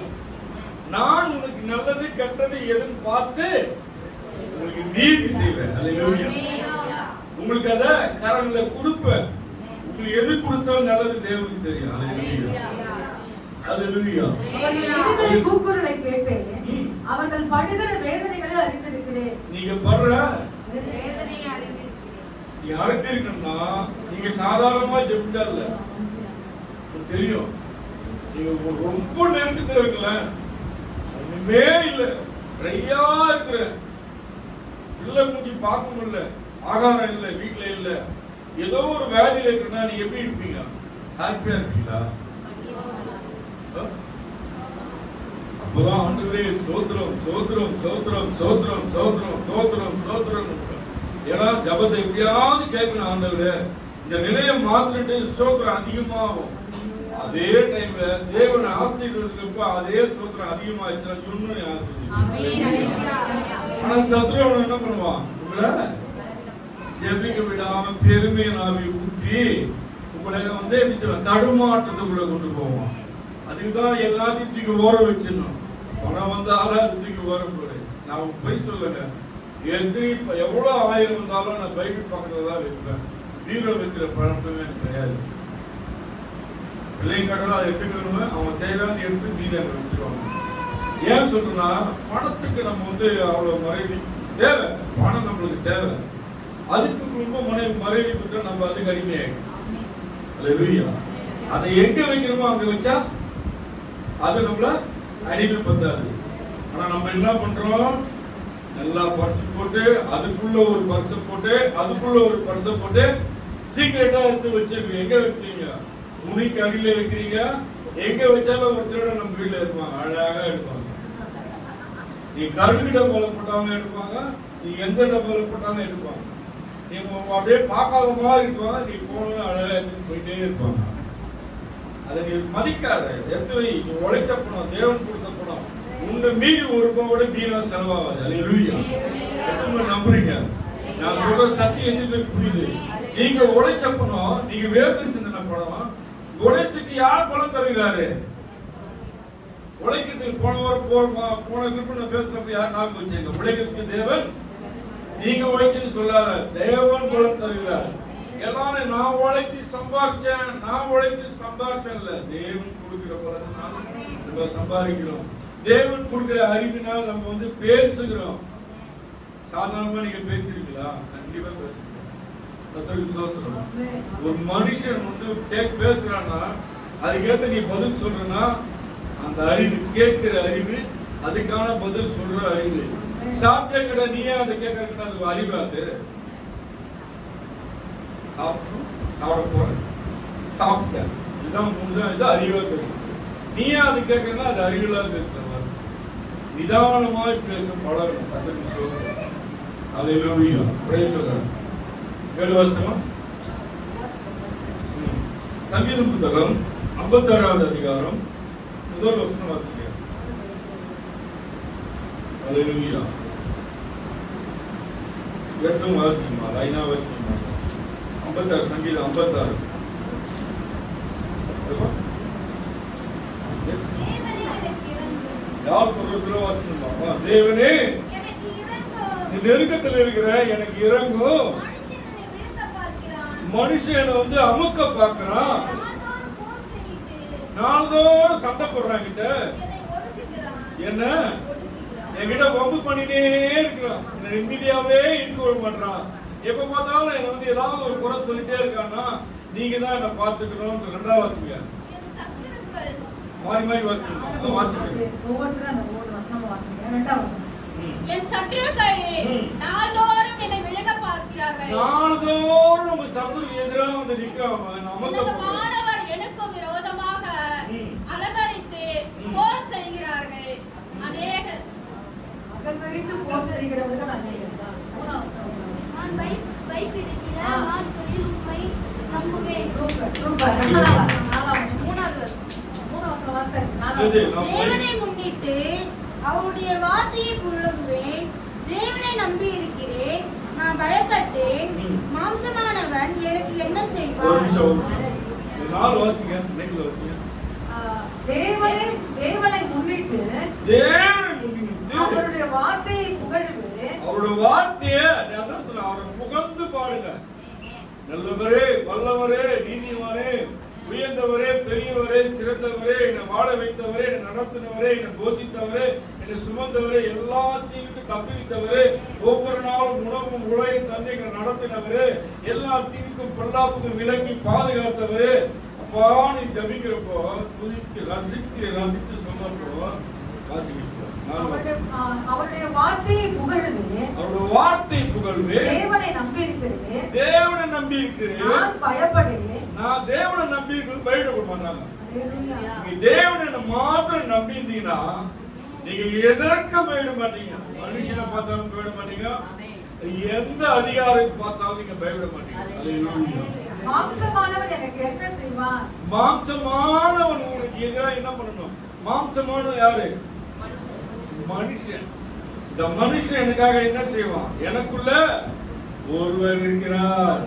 நான் உனக்கு நல்லது கெட்டது எதுன்னு பார்த்து உங்களுக்கு நீதி செய்வேன். அல்லேலூயா. உங்களுக்கு அத கரங்களை கொடுப்பேன். உங்களுக்கு எது கொடுத்தாலும் நல்லது தேவனுக்கு தெரியும். அல்லேலூயா. அல்லேலூயா. அவர்கள் கூக்குரலை கேட்டேன். அவர்கள் படுகிற வேதனைகளை அறிந்திருக்கிறேன். நீங்க படுற வேதனையை அறிந்திருக்கிறேன். நீங்க அறிந்திருக்கணும்னா நீங்க சாதாரணமா ஜெபிச்சா இல்ல, தெரியும். நீங்க ரொம்ப நெருக்கத்துல இருக்கல, ஒண்ணுமே இல்ல, ட்ரையா இருக்கிற, இல்ல மூஞ்சி பார்க்க முடியல, ஆகாரம் இல்ல, வீட்டுல இல்ல, ஏதோ ஒரு வேலையில இருக்குன்னா நீங்க எப்படி இருப்பீங்க? ஹாப்பியா இருப்பீங்களா? அப்பதான் ஆண்டவரே சோத்திரம் சோத்திரம் சோத்திரம் சோத்திரம் சோத்திரம் சோத்திரம் சோத்திரம். ஏன்னா ஜபத்தை எப்படியாவது கேட்கணும். ஆண்டவரே இந்த நிலையை மாத்திட்டு சோத்திரம் அதிகமாகும். அதே டைம்ல தேவன் ஆசீர்வதிக்கிறப்ப அதே சோத்திரம் அதிகமாச்சுன்னா சொன்னு ஆசீர்வதிக்கும். ஆனா சத்துருவன் என்ன பண்ணுவான்? உங்களை ஜெபிக்க விடாம பெருமையை நாவி ஊற்றி உங்களை வந்து தடுமாற்றத்துக்குள்ள கொண்டு போவான். அதுக்குதான் எல்லாத்தையும் தூக்கி ஓர வச்சிடணும். பணம் வந்தாலும் அது தூக்கி ஓர போடு. நான் போய் சொல்லுங்க, எவ்வளவு ஆயிரம் வந்தாலும் நான் பைபிள் பக்கத்துல தான் வைப்பேன். ஜீரோ வைக்கிற பழக்கமே எனக்கு கிடையாது. பிள்ளைங்க கடவுள் அதை எடுத்துக்கணும், அவங்க தேவையான எடுத்து மீதி அங்கே வச்சிருவாங்க. ஏன் சொல்றேன்னா, பணத்துக்கு நம்ம வந்து அவ்வளவு மறைவி தேவை, பணம் நம்மளுக்கு தேவை. அதுக்கு ரொம்ப மறைவி கொடுத்தா நம்ம அதுக்கு அடிமையாயிடும். அல்லேலூயா. அதை எங்க வைக்கணுமோ அங்க வச்சா அது நம்மள அடிமைப்படுத்தாது. ஆனா நம்ம என்ன பண்றோம்? நல்லா பர்ஸ் போட்டு அதுக்குள்ள ஒரு பர்ஸ் போட்டு அதுக்குள்ள ஒரு பர்ஸ் போட்டு சீக்கிரட்டா எடுத்து வச்சிருக்கீங்க. எங்க வைக்கிறீங்க? துணிக்கு அடியில வைக்கிறீங்க. எங்க வச்சாலும் ஒரு திருட நம்ம வீட்டுல இருப்பாங்க, அழகா எடுப்பாங்க. நீ கருடு டப்பால போட்டாலும் எடுப்பாங்க, நீ எந்த டப்பால போட்டாலும் எடுப்பாங்க. நீ அப்படியே பார்க்காத மாதிரி இருப்பாங்க, நீ போன அழகா எடுத்து போயிட்டே இருப்பாங்க. அதை நீ மதிக்காத, எடுத்து வை. நீ உழைச்ச பணம், தேவன் கொடுத்த பணம், உன்னை மீறி ஒரு ரூபாவோட வீணா செலவாகாது. அல்லேலூயா. எத்தனை நம்புறீங்க? நான் சொல்ற சத்தியம் எது புரியுது? நீங்க உழைச்ச பணம், நீங்க வேர்வை சிந்தின பணம், உழைச்சுக்கு யார் பணம் தருகிறாரு? உழைக்கிறதுக்கு போன கிருப்ப நான் பேசுறப்ப யார் நாக்கு வச்சீங்க? உழைக்கிறதுக்கு தேவன். நீங்க உழைச்சுன்னு சொல்லாத, தேவன் பணம் தருகிறார். எல்லாரும் நான் உழைச்சி சம்பாரிச்சேன், நான் உழைச்சி சம்பாரிச்சேன் இல்ல, தேவன் கொடுக்கிற பலத்தினால நம்ம சம்பாதிக்கிறோம். தேவன் கொடுக்கிற அறிவினால் நம்ம வந்து பேசுகிறோம். சாதாரணமா நீங்க பேசிருக்கீங்களா? கண்டிப்பா பேசுறீங்க. கர்த்தருக்கு ஸ்தோத்திரம். ஒரு மனுஷன் வந்து பேசுறான்னா அதுக்கேற்ற நீ பதில் சொல்றனா, அந்த அறிவு, கேட்கிற அறிவு, அதுக்கான பதில் சொல்ற அறிவு. சாப்பிட்டே கடை நீயே அதை கேட்கறதுக்கு அது அறிவாது. சாப்பிட போறேன், சாப்பிட்டேன், இதுதான் முடிஞ்சா, இது அறிவா பேசுறது. நீயே அது கேட்கறதுனா அது அறிவிலா பேசுற மாதிரி. நிதானமாய் பேசும் பழகணும். கர்த்தருக்கு ஸ்தோத்திரம். அல்லேலூயா. Praise the Lord. ஏழு வருஷமா சங்கீதம் புத்தகம் 56வது அதிகாரம் முதல் வசனம் வாசிங்க. அல்லேலூயா. எட்டும் வாசிக்குமா? லைனா வாசிக்குமா? 56 சங்கீதம் 56. யார் பொருள் வாசிக்குமா? தேவனே நெருக்கத்தில் இருக்கிற எனக்கு இறங்கும். மனுஷனை வந்து அமுக்க பார்க்கிறான். நாள்தோறும் சண்டை போடுறான் கிட்ட, என்ன என்கிட்ட வம்பு பண்ணிட்டே இருக்கிறான், நிம்மதியாவே இருக்க விட மாட்டான். எப்ப பார்த்தாலும் என்ன வந்து ஏதாவது ஒரு குறை சொல்லிட்டே இருக்கான்னா நீங்க தான் என்ன பாத்துக்கணும். ரெண்டாவது வாசிங்க, மாறி மாறி வாசிங்க. வாசிங்க என் சத்துருக்கள் நாள்தோறும் என்னை விழுங்க பார்க்கிறார்கள். நாள்தோறும் நம்ம சத்துருக்கு எதிராக வந்து நிற்கிறாங்க. மாணவர் எனக்கும் விரோதமாக அலங்கரித்து போர் செய்கிறார்கள். அநேக நான் வைப்பிடுகிற நாட்களில் உம்மை நம்புவேன். தேவனை முன்னிட்டு அவருடைய வார்த்தையை புலம்புவேன். தேவனை நம்பி இருக்கிறேன், நான் பயப்பட்டேன். மாம்சமானவன் எனக்கு என்ன செய்வான்? தேவனை முன்னிட்டு அவருடைய வார்த்தையை புகழுவேன். அவருடைய வார்த்தையை அவரை புகழ்ந்து பாருங்க. நல்லவரே, வல்லவரே, நீதிமானே, உயர்ந்தவரே, பெரியவரே, சிறந்தவரே, என்னை வாழ வைத்தவரே, என்னை நடத்தினவரே, என்னை போஷித்தவரே, என்னை சுமந்தவரே, எல்லாத்தையும் தப்பித்தவரே, ஒவ்வொரு நாளும் உணவும் உலகையும் தந்தை நடத்தினவரே, எல்லா தீவுக்கும் பொல்லாப்புக்கும் விலக்கி பாதுகாத்தவரே. அப்பா நீ ஜபிக்கிறப்போ துதித்து ரசித்து சொன்னப்போ அவருடைய வார்த்தையை புகழுவேன். அவருடைய வார்த்தை புகழ்வேன். தேவனை நம்பி இருக்கிறேன். தேவனை நம்பி இருக்கிறேன். நான் பயப்படுவேன். நான் தேவனை நம்பி இருக்கிறேன். பயப்பட மாட்டாங்க. நீங்க தேவனை மாத்திரம் நம்பி இருந்தீங்கன்னா நீங்க எதற்கும் பயப்பட மாட்டீங்க. மனுஷனை பார்த்தாலும் பயப்பட மாட்டீங்க, எந்த அதிகாரத்தை பார்த்தாலும் நீங்க பயப்பட மாட்டீங்க. மாம்சமானவன் எனக்கு என்ன செய்வான்? மாம்சமானவன் உங்களுக்கு எதிராக என்ன பண்ணணும்? மாம்சமானவன் யாரு? மனுஷன். இந்த மனுஷன் எனக்காக என்ன செய்வான்? எனக்குள்ள ஒருவர் இருக்கிறார்,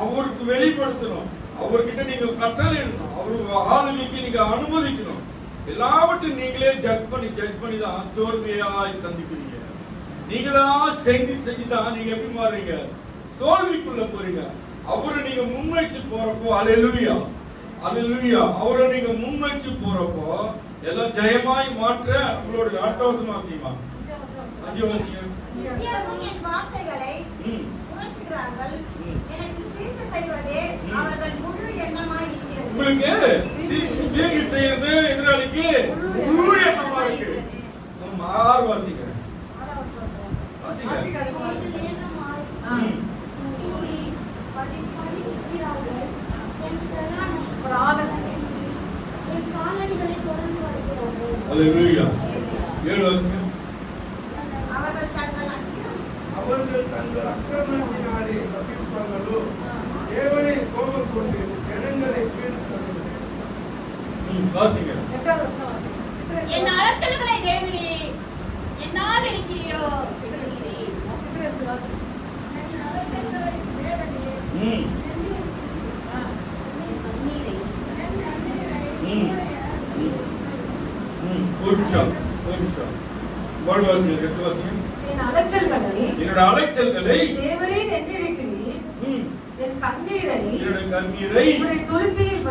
அவருக்கு வெளிப்படுத்தணும், அவர்கிட்ட நீங்க கட்டளை எடுக்கணும், அவருக்கு ஆளுமைக்கு நீங்க அனுமதிக்கணும். எல்லாவற்றையும் நீங்களே ஜட்ஜ் பண்ணி தான் தோல்வியாய் சந்திக்கிறீங்க. நீங்களா செஞ்சுதான் நீங்க எப்படி மாறுறீங்க? தோல்விக்குள்ள போறீங்க. அவரை நீங்க முன்வைச்சு போறப்போ அல்லேலூயா, அல்லேலூயா, அவரை நீங்க முன்வைச்சு போறப்போ எல்லாம் ஜெயமாய் மாற்ற உங்களோட அர்த்தவசமா செய்வான். 5 வாசிங்க. என் வார்த்தைகளை உணர்த்துகிறார்கள், எனக்கு தீங்கு செய்வதே அவர்கள் முழு எண்ணமாய் இருக்கிறது. உங்களுக்கு தீங்கு செய்யறது எதிராளிக்கு முழு எண்ணமா இருக்கு. 6 வாசிங்க. அல்லேலூயா. 7 வாசிங்க. அவர்கள் தங்கள் அக்கிரமத்தினாலே தப்பிப்பார்களோ, தேவனை கோபம் கொண்டு ஜனங்களை கீழ்ப்படுத்தும். வாசிங்க. என் அலச்சல்களை தேவனே என்னால் இருக்கிறீரோ. என்னோட அலைச்சல்களை தேவரீர் எண்ணிருக்கிறீர். என் கண்ணீரை உம்முடைய துருத்தியில்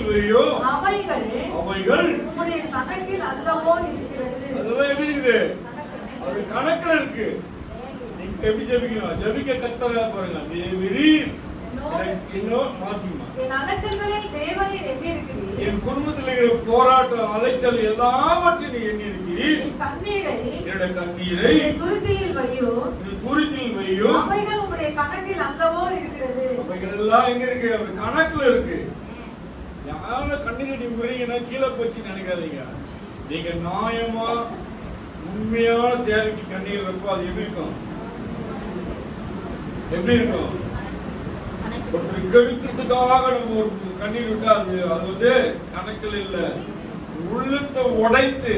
வையோ. அவைகள் உம்முடைய கணக்கில் அல்லவோ இருக்கிறது. அதெல்லாம் எப்படி இருக்குது? அது கணக்குல இருக்கு. நீங்க எப்படி ஜெபிக்கணும்? ஜெபிக்க கத்தரா பாருங்க. தேவரீர் இன்னும் வாசிமா. என் அலைச்சல்களில் தேவரீர் எண்ணிருக்கிறீர். என் குடும்பத்தில் இருக்கிற போராட்டம் அலைச்சல் எல்லாவற்றையும் நீ எண்ணிருக்கிறீர். என்னோட கண்ணீரை துருத்தியில் வையோ. அவைகள் உம்முடைய கணக்கில் அல்லவோ இருக்கிறது. அவைகள் எல்லாம் எங்க இருக்கு? அவர் கணக்குல இருக்கு. யாரும் கண்ணீர் நீங்க வரீங்கன்னா கீழே போச்சு நினைக்காதீங்க. நீங்க நியாயமா உண்மையான தேவைக்கு கண்ணீர் வைப்போம். அது எப்படி இருக்கும்? ஒருத்தர் கெடுக்கிறதுக்காக நம்ம ஒரு கண்ணீர் விட்டா அது வந்து கணக்கில் இல்ல. உள்ளத்தை உடைத்து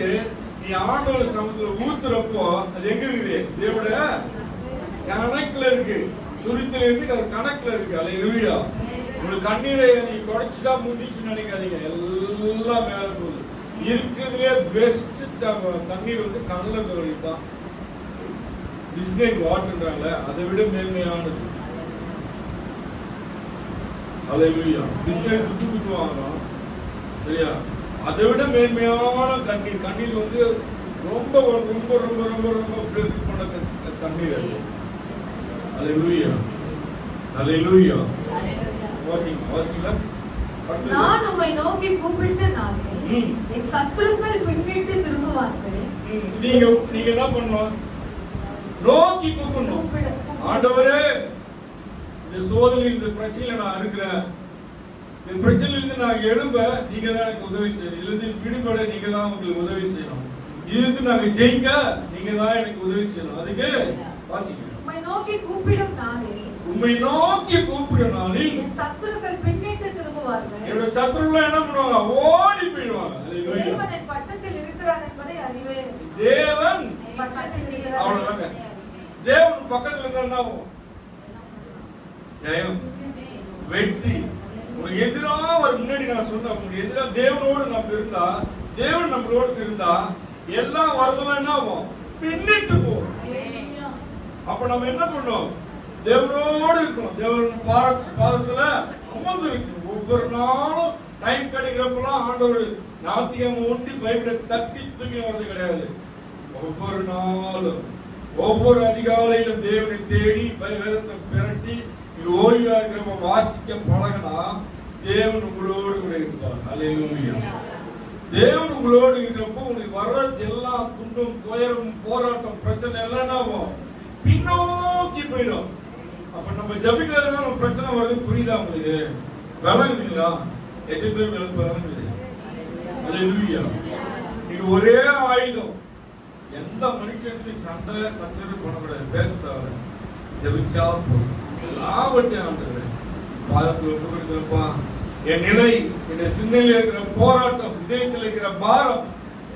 நீ ஆண்டவர் சமூகத்துல ஊத்துறப்போ அது எங்க இருக்கு? தேவட கணக்குல இருக்கு. துரித்துல இருக்கு, அது கணக்குல இருக்கு. அல்லேலூயா. உங்களுக்கு கண்ணீரை நீ தொடச்சுட்டா முடிச்சுன்னு நினைக்காதீங்க. எல்லாம் மேல போகுது. இருக்கிறதுலே பெஸ்ட் தண்ணீர் வந்து கண்ணில் தோழி தான். பிஸ்னஸ் வாட்டர்ன்றாங்க, அதை விட மேன்மையானது. அல்லேலூயா. பிஸ்கட் குத்து வாங்குறோம், சரியா? அதை விட மேன்மையான கண்ணீர், கண்ணீர் வந்து ரொம்ப ரொம்ப ரொம்ப ரொம்ப ரொம்ப ஃபில்டர் பண்ண தண்ணீர் அது. அல்லேலூயா, அல்லேலூயா. வாசிங்களா? நான் உம்மை நோக்கி கூப்பிட்ட நாளே என் சத்துருக்கள் பின்னிட்டு திரும்புவார்கள். நீங்க என்ன பண்ணணும்? நோக்கி கூப்பிடணும். ஆண்டவரே, இந்த சோதனை, இந்த பிரச்சனையில நான் இருக்கிறேன், இந்த பிரச்சனையிலிருந்து நான் எழும்ப நீங்க தான் எனக்கு உதவி செய்யணும், இல்லது விடுபட நீங்க தான் உங்களுக்கு உதவி செய்யணும், இதுக்கு நாங்க ஜெயிக்க நீங்க தான் எனக்கு உதவி செய்யணும். அதுக்கு வாசிக்கிறேன். உம்மை நோக்கி கூப்பிடும் நாளே, உம்மை நோக்கி கூப்பிடும் நாளில் என் சத்துருக்கள் பின்னிட்டு திரும்புவார்கள். என்னோட சத்துருக்கள் என்ன பண்ணுவாங்க? ஓடி போயிடுவாங்க. தேவன் என் பட்சத்தில் இருக்கிறார் என்பதை அறிவேன். தேவன் என் பட்சத்தில் இருக்கிறார். அவ்வளவுதாங்க. தேவன் பக்கத்துல இருந்தா என்ன ஆகும்? ஜெயம், வெற்றி. உங்களுக்கு எதிராக ஒரு முன்னாடி நான் சொன்னேன், உங்களுக்கு எதிராக தேவனோடு நம்ம இருந்தா, தேவன் நம்மளோடு இருந்தா எல்லாம் வரதெல்லாம் என்ன ஆகும்? பின்னிட்டு போகும். அப்ப நம்ம என்ன பண்ணோம்? தேவனோடு இருக்கணும், தேவன் பாதத்துல அமர்ந்து இருக்கணும். ஒவ்வொரு நாளும் டைம் கிடைக்கிறப்பெல்லாம் ஆண்டவர் நாத்தியம் ஒண்டி பைபிளை தட்டி தூக்கி வர்றது கிடையாது. ஒவ்வொரு நாளும் ஒவ்வொரு அதிகாலையிலும் தேவனை தேடி வேதத்தை பிரட்டி ஓய்வா இருக்கிற வாசிக்க பழகினா தேவன் உங்களோடு கூட இருப்பார். அல்லேலூயா. தேவன் உங்களோடு இருக்கிறப்போ உங்களுக்கு வர்றது எல்லாம் துன்பம், துயரம், போராட்டம், பிரச்சனை எல்லாம் என்ன ஆகும்? பின்னோக்கி போயிடும். அப்ப நம்ம ஜபிக்கிறதுனால நம்ம பிரச்சனை வருது. புரியுதா உங்களுக்கு? விளங்குங்களா? எத்தனை பேர் விளங்குது? அல்லேலூயா. இது ஒரே ஆயுதம். எந்த மனுஷனுக்கு சண்டை சச்சரவு பண்ணக்கூடாது, பேசக்கூடாது. ஜபிச்சா போதும். எல்லாவற்றையும் ஆண்டவரே பாதத்தில் ஒப்பு கொடுக்கிறப்பா. என் நிலை, என் சிந்தையில் இருக்கிற போராட்டம், இதயத்தில் இருக்கிற பாரம்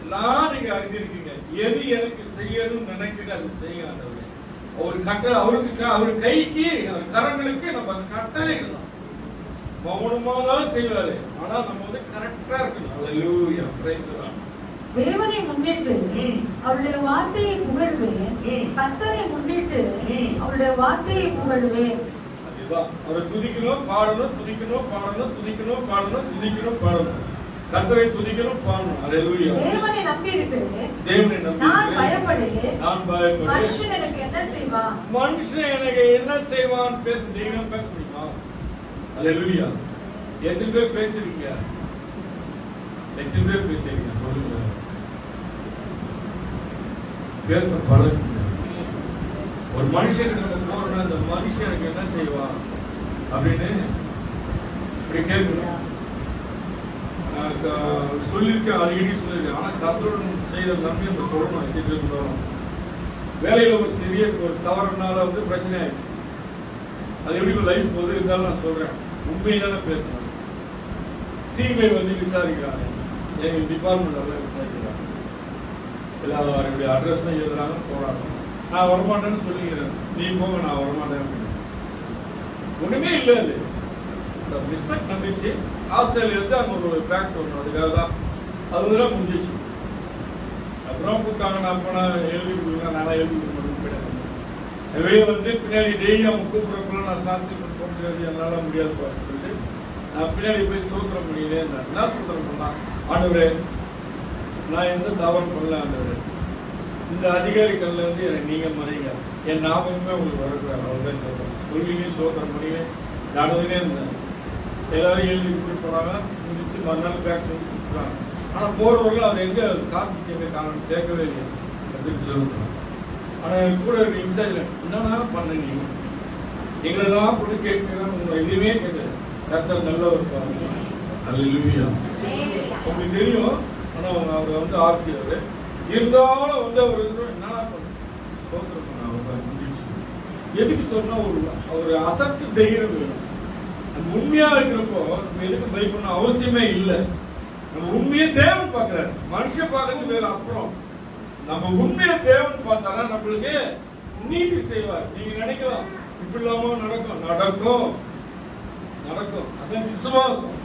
எல்லாம் நீங்க அறிஞ்சிருக்கீங்க. எது எனக்கு செய்யணும்னு நினைக்கிறீங்க அது செய்ய ஆண்டவரே. அவர் கைக்கு, அவர் கரங்களுக்கு நம்ம கட்டளைகள் தான். மௌனமானாலும் செய்வாரு, ஆனா நம்ம வந்து கரெக்டா இருக்கணும். அல்லேலூயா. Praise the Lord. தேவனை முன்னிட்டு அவருடைய வார்த்தையை புகழ்வேன். கர்த்தரை முன்னிட்டு அவருடைய வார்த்தையை புகழ்வேன். அதுதான் அவரை துதிக்கணும், பாடணும், துதிக்கணும், பாடணும், துதிக்கணும், பாடணும், துதிக்கணும், பாடணும். கர்த்தரை துதிக்கணும், பாடணும். அல்லேலூயா. தேவனை நம்பி இருக்கிறேன். தேவனை நம்பி நான் பயப்படுகிறேன். நான் பயப்படுகிறேன். மனுஷன் எனக்கு என்ன செய்வான்? மனுஷன் எனக்கு என்ன செய்வான்? பேச தெய்வம் பேச முடியுமா? அல்லேலூயா. எத்தனை பேர் பேசுறீங்க? எத்தனை பேர் பேசுறீங்க? சொல்லுங்க. பேச பழகுங்க. ஒரு மனுஷனுக்கு நம்ம போறோம்னா அந்த மனுஷனுக்கு என்ன செய்வான் அப்படின்னு இப்படி கேட்கணும். சொல்லியிருக்கேன், அடிக்கடி சொல்லியிருக்கேன். ஆனா கர்த்தருடன் செய்த நம்பி அந்த சொல்லணும். எத்தனை சொல்லணும்? வேலையில ஒரு சிறிய ஒரு தவறுனால வந்து பிரச்சனை ஆயிடுச்சு. அது எப்படி லைஃப் போது இருந்தாலும் நான் சொல்றேன், உண்மையில பேசணும். சிபிஐ வந்து விசாரிக்கிறாங்க, எங்க டிபார்ட்மெண்ட் விசாரிக்கிறாங்க. எல்லாருடைய அட்ரஸ் தான் எழுதுறாங்க, போறாங்க. நான் வரமாட்டேன்னு சொல்லிக்கிறேன், நீ போங்க, நான் வரமாட்டேன். ஒண்ணுமே இல்லை. அது மிஸ்டேக் நடந்துச்சு. ஆஸ்திரேலியா இருந்து அங்க ஒரு பேக்ஸ் வரணும், அதுக்காக தான். அதுதான் முடிஞ்சிச்சு. அப்புறம் கூப்பிட்டாங்க, நான் போனா எழுதி கொடுங்க, நானா எழுதி கொடுக்க போயிட்டேன். வெளியே வந்து பின்னாடி டெய்லி அவங்க கூப்பிடுறப்பெல்லாம் நான் சாஸ்திரி போட்டு என்னால முடியாது சொல்லிட்டு நான் பின்னாடி போய் சோத்திரம் பண்ணிக்கிட்டே இருந்தேன். என்ன சோத்திரம் பண்ணா? ஆண்டவரே, நான் எந்த தவறும் பண்ணல ஆண்டவரே, இந்த அதிகாரிகள்ல இருந்து எனக்கு நீங்க மறைங்க, என் ஞாபகமே உங்களுக்கு வரக்கூடாது. அவ்வளோதான் சொல்றேன். சொல்லிங்க சோத்திரம் பண்ணிங்க நடந்துனே இருந்தேன். எல்லாரும் எழுதி கொடுத்து போனாங்க, முடிச்சு மறுநாள் பேக் சொல்லி கொடுத்துறாங்க. ஆனால் போறவர்கள் அவர் எங்க கார்த்திக் எங்க காரணம் கேட்கவே இல்லை அப்படின்னு சொல்லுறாங்க. ஆனால் எனக்கு கூட ஒரு இன்சார்ஜ் என்னன்னா பண்ணீங்க, எங்களை தான் கூட கேட்கிறேன், உங்களை எதுவுமே கேட்கல. கர்த்தர் நல்லவர் பாருங்க. அல்லேலூயா. உங்களுக்கு தெரியும். ஆனால் அவர் வந்து ஆர்சியர் இருந்தாலும் வந்து அவர் என்னன்னா சோத்திரம் பண்ண அவர் முடிச்சு. எதுக்கு சொன்னா ஒரு அசட்டு தைரியம் வேணும். நம்ம உண்மையா இருக்கிறப்போ நம்ம எதுக்கு பயப்படணும் அவசியமே இல்லை. நம்ம உண்மையை தேவன் பார்க்கிறார், மனுஷன் பார்க்கறது வேற. அப்புறம் நம்ம உண்மையை தேவன் பார்த்தாரா நம்மளுக்கு நீதி செய்வார். நீங்க நினைக்கலாம் இப்படி இல்லாம நடக்கும், நடக்கும், நடக்கும். அதான் விசுவாசம்.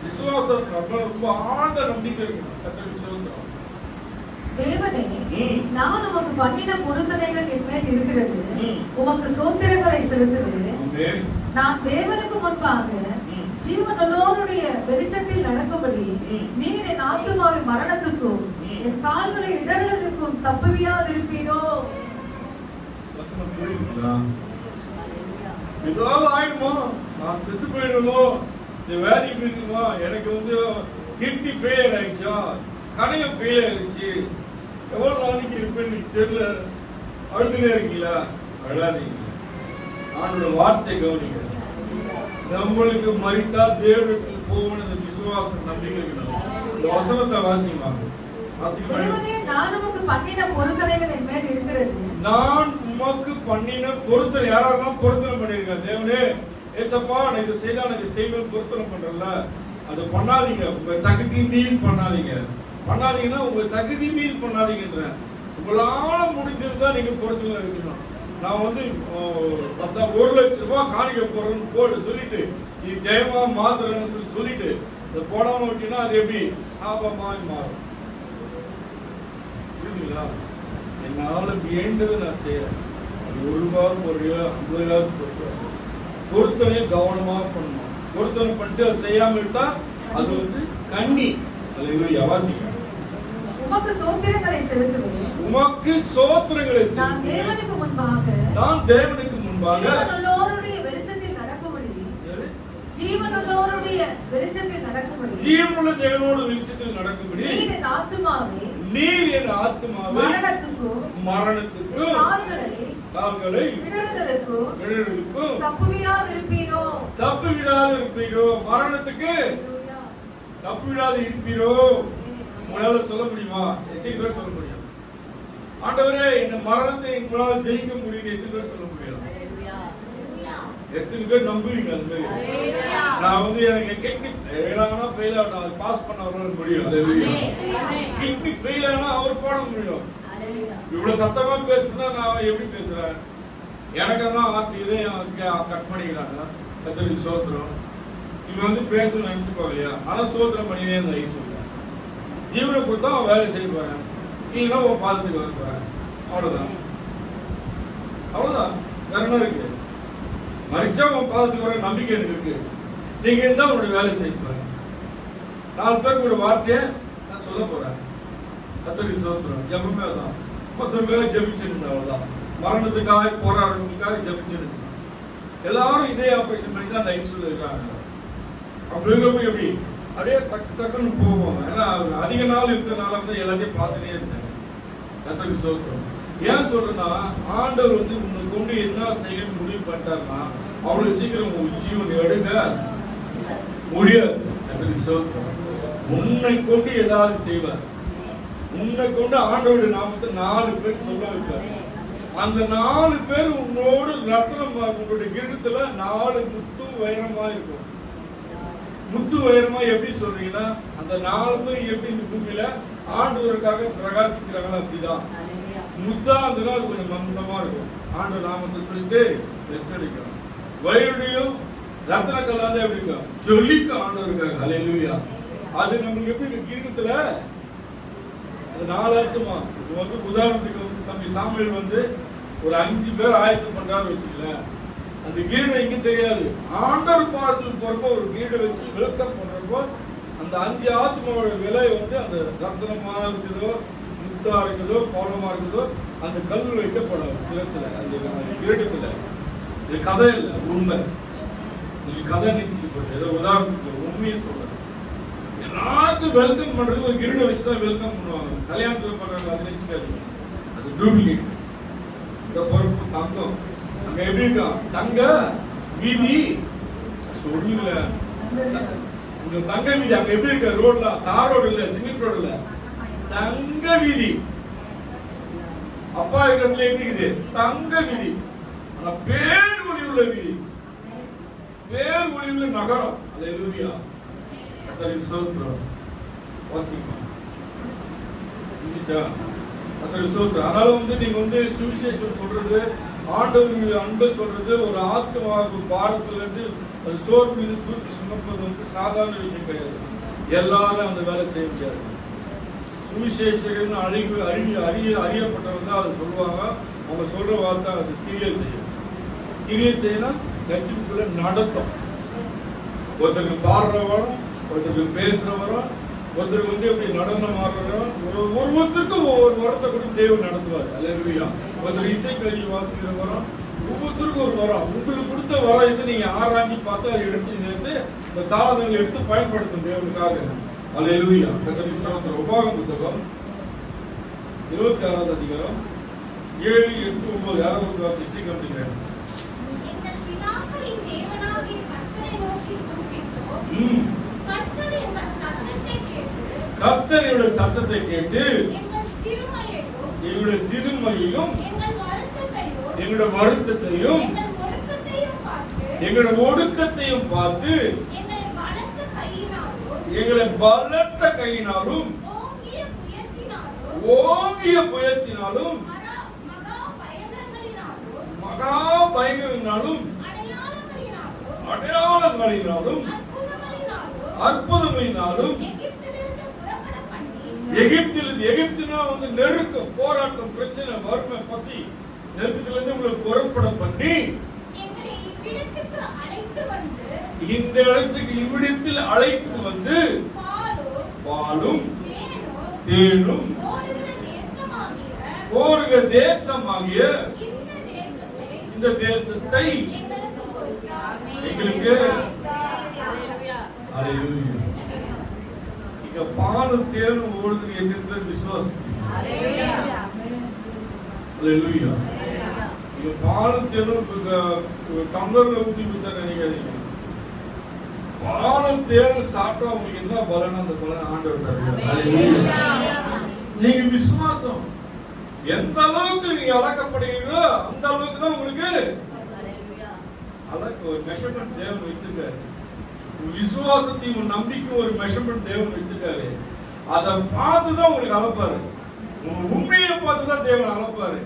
விசுவாசம் ரொம்ப ஆழ்ந்த நம்பிக்கை இருக்கணும். கர்த்தர் விசுவாசம். தேவனே, நான் உமக்கு பண்ணின பொருத்தனைகள் என் மேல் இருக்கிறது. உமக்கு ஸ்தோத்திரங்களை செலுத்துகிறேன். நான் தேவனுக்கு முன்பாக ஜீவனுள்ளோருடைய வெளிச்சத்தில் நடக்கும்படி நீர் என் ஆத்துமாவை மரணத்துக்கும் என் கால்களை இடர்களுக்கும் தப்புவியாதிருப்பீரோ. வசனம் புரியுதுங்களா? ஏதாவது ஆயிடுமோ, நான் செத்து போயிடுமோ, இந்த வேலைக்கு இருக்குமா, எனக்கு வந்து கிட்னி ஃபெயிலியர் ஆயிடுச்சா, கணையம் ஃபெயிலியர் ஆயிடுச்சு, எவ்வளவு நாளைக்கு இருப்பேன்னு தெரியல, அழுதுனே இருக்கீங்களா? அழாதீங்க. ஆண்டோட வார்த்தை கவனிங்க. நம்மளுக்கு மரித்தா தேவனுக்கு போகணும் விசுவாசம் நம்பிக்கை இருக்கணும். இந்த வசனத்தை வாசிப்பாங்க. தேவனே, நான் உமக்கு பண்ணின பொருத்தனைகள் என் மேல் இருக்கிறது. நான் உமக்கு பண்ணின பொருத்தனை, யாரெல்லாம் பொருத்தனை பண்ணிருக்கேன்? தேவனே, ஏசப்பா நான் இதை செய்தா எனக்கு செய்வேன் பொருத்தனை பண்றல, அது பண்ணாதீங்க. உங்க தகுதி மீறி பண்ணாதீங்க. பண்ணாதீங்கன்னா உங்க தகுதி மீறி பண்ணாதீங்கன்ற. உங்களால முடிஞ்சதுதான் நீங்க பொருத்தனை இருக்கணும். நான் வந்து 1 லட்சம் ரூபாய் காணிக்க போறேன்னு போட்டு சொல்லிட்டு நீ ஜெயமா மாத்துறேன்னு சொல்லிட்டு இதை போடாம விட்டீங்கன்னா அது எப்படி சாபமா மாறும்? புரியுதுங்களா? என்னால வேண்டதை நான் செய்யறேன். அது 1 ரூபாய் போடுறியோ 50,000 போடுறியோ பொருத்தனை கவனமா பண்ணணும். பொருத்தனை பண்ணிட்டு அதை செய்யாம விட்டா அது வந்து கண்ணி. அது யவாசிக்க உமக்கு சோத்திரங்களை செலுத்துவேன். உமக்கு சோத்திரங்களை நான் தேவனுக்கு முன்பாக ஜீவனுள்ளோருடைய வெளிச்சத்தில் நடக்கும்படி ஜீவனுள்ள தேவனோடு வெளிச்சத்தில் நடக்கும்படி நீர் என் ஆத்துமாவை மரணத்துக்கு கால்களை இடர்களுக்கும் தப்புவிடாது இருப்பீரோ. மரணத்துக்கு தப்புவிடாது இருப்பீரோ. உங்களால சொல்ல முடியுமா? எத்தனை பேர் சொல்ல முடியும்? ஆண்டவரே, இந்த மரணத்தை எங்களால் ஜெயிக்க முடியும் எத்தனை பேர் சொல்ல முடியும்? எத்தனை பேர் நம்புவீங்க? அது மாதிரி நான் வந்து எனக்கு கிட்னி ஃபெயில் ஆனா ஃபெயில் ஆகணும், அது பாஸ் பண்ண அவரால் முடியும். கிட்னி ஃபெயில் ஆனா அவர் போட முடியும். இவ்வளவு சத்தமா பேசுனா நான் எப்படி பேசுறேன்? எனக்கெல்லாம் இதே கட் பண்ணிக்கிறாங்க. கத்தரி சோத்திரம் இவன் வந்து பேசணும்னு நினைச்சுக்கோ இல்லையா? ஆனா சோத்திரம் பண்ணினே இந்த ஐ சொல்றேன். ஜீவனை கொடுத்தா அவன் வேலை செய்ய போறேன், இல்லைன்னா அவன் பாதத்துக்கு வர போறேன். அவ்வளவுதான், அவ்வளவுதான். வேற என்ன இருக்கு? மறிச்சா அவன் பாதத்துக்கு வர நம்பிக்கை எனக்கு இருக்கு. நீங்க இருந்தா உங்களுடைய வேலை செய்ய போறேன். 4 பேருக்கு ஒரு வார்த்தையை நான் சொல்ல போறேன். கத்தரி சோத்திரம் ஜெபமே தான். 10 பேரை ஜெபிச்சிருந்தேன். அவ்வளவுதான். மரணத்துக்காக போராடுறதுக்காக ஜெபிச்சிருந்தேன். எல்லாரும் இதே ஆபரேஷன் பண்ணி தான் அந்த ஐசியூல இருக்காங்க. அப்படி இருக்கப்போ எப்படி அப்படியே டக்குன்னு போவோம். ஏன்னா அதிக நாள் இருக்கிறதுனால வந்து எல்லாத்தையும் பார்த்துட்டே இருந்தேன். கத்தரி சோத்திரம். ஏன் சொல்றேன்னா, ஆண்டவர் வந்து உன்னை கொண்டு என்ன செய்யணும்னு முடிவு பண்ணிட்டாருன்னா அவ்வளவு சீக்கிரம் உங்க ஜீவன் எடுக்க முடியாது. கத்தரி சோத்திரம். உன்னை கொண்டு ஏதாவது செய்வார். உன்னை கொண்டு ஆண்டவருடைய நாமத்தை 4 பேர் சொல்ல வைப்பார். அந்த 4 பேர் உன்னோடு ரத்னம், உங்களுடைய கிரகத்துல 4 முத்து வைரமா இருக்கும். முத்து வைரமா எப்படி சொல்றீங்கன்னா, அந்த 4 பேர் எப்படி இந்த பூமியில ஆண்டவருக்காக பிரகாசிக்கிறாங்களோ அப்படிதான். முத்தா இருந்ததுன்னா அது கொஞ்சம் மந்தமா இருக்கும். ஆண்டவர் நாமத்தை சொல்லிட்டு ரெஸ்ட் எடுக்கிறோம். வயலுடையும் ரத்ன கல்லாத எப்படி இருக்கும்? ஜொலிக்க ஆண்டவருக்காக. ஹல்லேலூயா. அது நம்மளுக்கு எப்படி இருக்கு? கிரகத்துல அது 4 அர்த்தமா. இது வந்து உதாரணத்துக்கு வந்து தம்பி சாமுவேல் வந்து ஒரு 5 பேர் ஆயத்தம் பண்றாரு வச்சுக்கல. அந்த கீழே இங்க தெரியாது. ஆண்டவர் பாதத்துக்கு போறப்போ ஒரு கீழே வச்சு விளக்கம் பண்றப்போ அந்த 5 ஆத்மாவோட விலை வந்து அந்த ரத்தனமா இருக்குதோ, முத்தா இருக்குதோ, பௌரமா இருக்குதோ, அந்த கல் வைக்கப்படும். சில அந்த கீழத்துல இது கதை இல்லை, உண்மை. நீங்க கதை நிச்சயிப்பட்டு ஏதோ உதாரணத்துக்கு உண்மையை சொல்றேன். எல்லாருக்கும் வெல்கம் பண்றது ஒரு கிரீட வச்சுதான் வெல்கம் பண்ணுவாங்க. கல்யாணத்துல பண்றாங்க, அது நினைச்சுக்காதீங்க. அது டூப்ளிகேட். இந்த பொறுப்பு தங்கம். அங்க எப்படி இருக்கா? தங்க வீதி சொல்லுங்க. உங்க தங்க வீதி அங்க எப்படி இருக்க? ரோட்ல தார் ரோடு இல்ல, சிமெண்ட் ரோடு இல்ல, தங்க வீதி. அப்பா இடத்துல எப்படி இருக்குது? தங்க வீதி. ஆனா பேர் ஒளி உள்ள வீதி, பேர் ஒளி உள்ள நகரம். அல்லேலூயா. கர்த்தரை ஸ்தோத்திரம். வாசிக்கலாம். கர்த்தரை ஸ்தோத்திரம். அதனால வந்து நீங்க வந்து சுவிசேஷம் சொல்றது, ஆண்டவர் அன்பை சொல்றது, ஒரு ஆத்மாவுக்கு பாரத்துல இருந்து அது சோறு மீது தூக்கி சுமப்பது வந்து சாதாரண விஷயம் கிடையாது. எல்லாரும் அந்த வேலை செய்ய முடியாது. சுவிசேஷகர்னு அறியப்பட்டவங்க தான் அதை சொல்லுவாங்க. அவங்க சொல்ற வார்த்தை அது கிரியை செய்யும். கிரியை செய்யணும். ரட்சிப்புக்குள்ள நடத்தும். ஒருத்தருக்கு பாடுற வரும், ஒருத்தருக்கு பேசுற வரும், ஒருத்தருக்கு வந்து எப்படி நடனம் ஆடுறோம், ஒவ்வொருத்தருக்கும் ஒவ்வொரு வரத்தை கொடுத்து தேவன் நடத்துவார். அல்லேலூயா. ஒருத்தர் இசைக்கருவி வாசிக்கிற வரும், ஒவ்வொருத்தருக்கும் ஒரு வரம். உங்களுக்கு கொடுத்த வரம் இது நீங்க ஆராய்ச்சி பார்த்து அதை எடுத்து சேர்த்து இந்த தாளங்களை எடுத்து பயன்படுத்தும் தேவனுக்காக. அல்லேலூயா. கர்த்தருடைய ஸ்தோத்திரம். உபாகம புத்தகம் 26வது அதிகாரம் 7, 8, 9 யாராவது வாசிச்சு காமிக்கிறேன். எங்கள் பிதாக்களின் தேவனாகிய கர்த்தரை நோக்கி கூப்பிட்டோம். கர்த்தர் எங்கள் சத்தத்தை கேட்டு கர்த்தருடைய சத்தத்தை கேட்டு எங்கள் சிறுமையையும் எங்களுடைய சிறுமையையும் எங்கள் வருத்தத்தையும் எங்களுடைய ஒடுக்கத்தையும் பார்த்து எங்களை பலத்த கையினாலும் ஓங்கிய புயத்தினாலும் மகா பயங்கரங்களினாலும் அடையாளங்களினாலும் அற்புதங்களினாலும் எகிப்தினா வந்து நெருக்கம், போராட்டம், பிரச்சனை, வறுமை, பசி, நெருக்கத்திலிருந்து உங்களை புறப்பட பண்ணி இந்த இடத்துக்கு இவ்விடத்தில் அழைத்து வந்து பாலும் தேனும் ஓருக தேசமாகிய இந்த தேசத்தை எங்களுக்கு இங்க பாலும் தேனும் ஓடுது என்ற விசுவாசம். அல்லேலூயா. இங்க பாலும் தேனும் டம்ளர்ல ஊத்தி கொடுத்தா நினைக்காதீங்க. பாலும் தேனும் சாப்பிட்டா உங்களுக்கு என்ன பலன், அந்த பலன் ஆண்டவர் தருவார். நீங்க விசுவாசம் எந்த அளவுக்கு நீங்க அடக்கப்படுகிறீங்களோ அந்த அளவுக்கு தான் உங்களுக்கு அதற்கு ஒரு மெஷர்மெண்ட் தேவன் வச்சிருக்காரு. விசுவாசத்தையும் நம்பிக்கையும் ஒரு மெஷர்மெண்ட் தேவன் வச்சிருக்காரு. அதை பார்த்துதான் உங்களுக்கு அளப்பாரு. உண்மையை பார்த்துதான் தேவன் அளப்பாரு.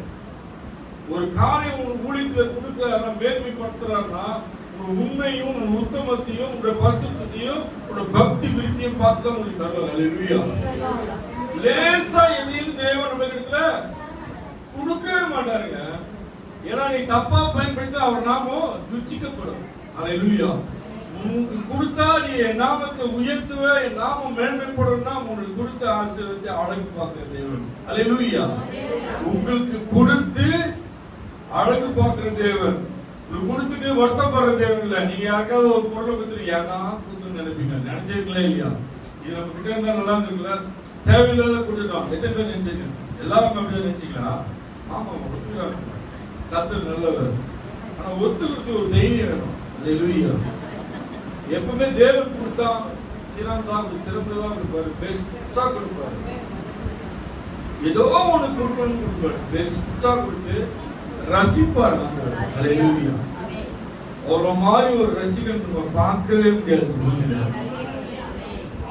ஒரு காரியம் உங்களுக்கு ஊழியத்துல கொடுக்கிறாருன்னா, மேன்மைப்படுத்துறாருன்னா, ஒரு உண்மையும் ஒரு உத்தமத்தையும் உங்களுடைய பரிசுத்தையும் உங்களுடைய பக்தி விருத்தியும் பார்த்து தான் உங்களுக்கு தருவார். அல்லேலூயா. லேசா எதையும் தேவன் நம்ம இடத்துல கொடுக்கவே மாட்டாருங்க. ஏன்னா நீ தப்பா பயன்படுத்தி அவர் நாமம் துச்சிக்கப்படும். அல்லேலூயா. உங்களுக்கு கொடுத்தா நீ என் நாமத்தை உயர்த்துவ, என் நாமம் மேன்மைப்படும்னா உங்களுக்கு கொடுத்த ஆசீர்வாதத்தை அழகு பார்க்கிற தேவன். அல்லேலூயா. உங்களுக்கு கொடுத்து அழகு பார்க்கிற தேவன். உங்களுக்கு கொடுத்துட்டு வருத்தப்படுற தேவன் இல்ல. நீங்க யாருக்காவது ஒரு பொருளை கொடுத்துட்டு ஏன்னா கொடுத்து நினைப்பீங்க. நினைச்சிருக்கல இல்லையா? இது நம்ம கிட்ட இருந்தா நல்லா இருக்குல்ல, தேவையில்லாத கொடுத்துட்டோம். எத்தனை பேர் நினைச்சிருக்கேன்? எல்லாரும் அப்படியே நினைச்சிக்கலாம். ஆமா ஒத்துக்கிறாங்க. கர்த்தர் நல்லவர். ஆனா ஒத்துக்கிறது ஒரு தைரியம் வேணும். அல்லேலூயா. எப்பவுமே தேவன் கொடுத்தா சிறந்ததான் கொடுப்பாரு, பெஸ்டா கொடுப்பாரு. ஏதோ ஒண்ணு கொடுக்கணும்னு கொடுப்பாரு, பெஸ்டா கொடுத்து ரசிப்பார். அல்லேலூயா. அவரை மாதிரி ஒரு ரசிகன் நம்ம பார்க்கவே முடியாது.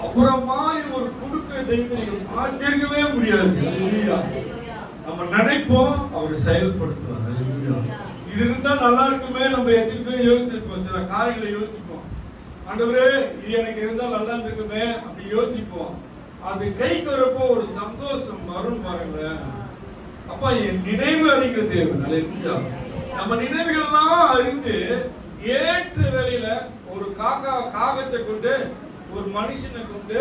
அவரை மாதிரி ஒரு கொடுக்கிற தெய்வம் பார்க்கவே முடியாது. அல்லேலூயா. நம்ம நினைப்போம், அவர் செயல்படுத்துவார். அல்லேலூயா. இது இருந்தா நல்லா இருக்குமே. நம்ம எத்தனை பேர் யோசிச்சிருப்போம், சில காரியங்களை யோசிப்போம். ஆண்டவரே இது எனக்கு இருந்தா நல்லா இருக்குமே அப்படி யோசிப்போம். அது கைக்கு வரப்போ ஒரு சந்தோஷம் வரும் பாருங்க. அப்பா என் நினைவு அறிகிற தேவன். அல்லேலூயா. நம்ம நினைவுகள்லாம் அறிந்து ஏற்ற வேளையில ஒரு காகத்தை கொண்டு ஒரு மனுஷனை கொண்டு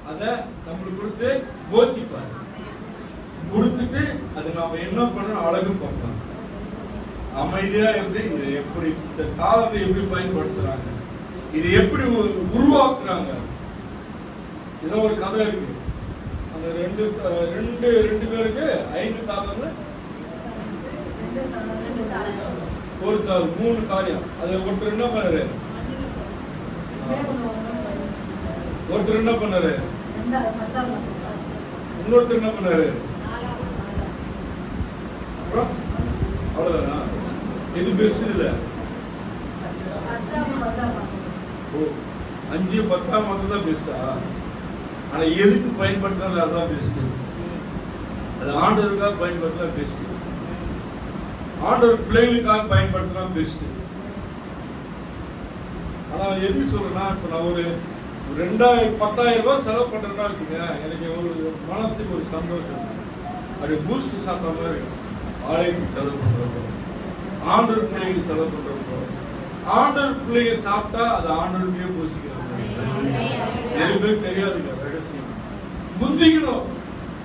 அதை நம்மளுக்கு கொடுத்து போசிப்பார். கொடுத்துட்டு அது நாம என்ன பண்ணணும் அழகு பார்க்கலாம். அமைதியா இருந்து இது எப்படி இந்த காலத்தை எப்படி பயன்படுத்துறாங்க, இது எப்படி உருவாக்குறாங்க. ஏதோ ஒரு கதை இருக்கு. அந்த ரெண்டு பேருக்கு 5 தாளங்கள், ஒரு தாள் 3 காரியம். அது ஒருத்தர் என்ன பண்ணாரு, ஒருத்தர் என்ன பண்ணாரு, இன்னொருத்தர் என்ன பண்ணாரு, அப்புறம் அவ்வளவுதானா? எது பெஸ்ட் இல்ல? 5, 10 மட்டும் தான் பெஸ்டா? ஆனா எதுக்கு பயன்படுத்தினாலும் அதுதான் பெஸ்ட். அது ஆண்டவருக்காக பயன்படுத்தினா பெஸ்ட். ஆண்டவர் பிள்ளைகளுக்காக பயன்படுத்தினா பெஸ்ட். ஆனா எது சொல்றேன்னா, இப்ப நான் ஒரு 10,000 ரூபாய் செலவு பண்றேன்னா வச்சுங்க, எனக்கு ஒரு மனசுக்கு ஒரு சந்தோஷம். அது பூஸ்ட் சாப்பிட்ட மாதிரி ஆலயத்துக்கு செலவு பண்றப்போ, ஆண்டவர் பிள்ளைகளுக்கு செலவு பண்றப்போ, ஆண்டவர் பிள்ளைங்க சாப்பிட்டா அது ஆண்டவருக்கே பூசிக்கிறாங்க. நிறைய பேர் தெரியாதுங்க ரகசியம். முந்திக்கணும்,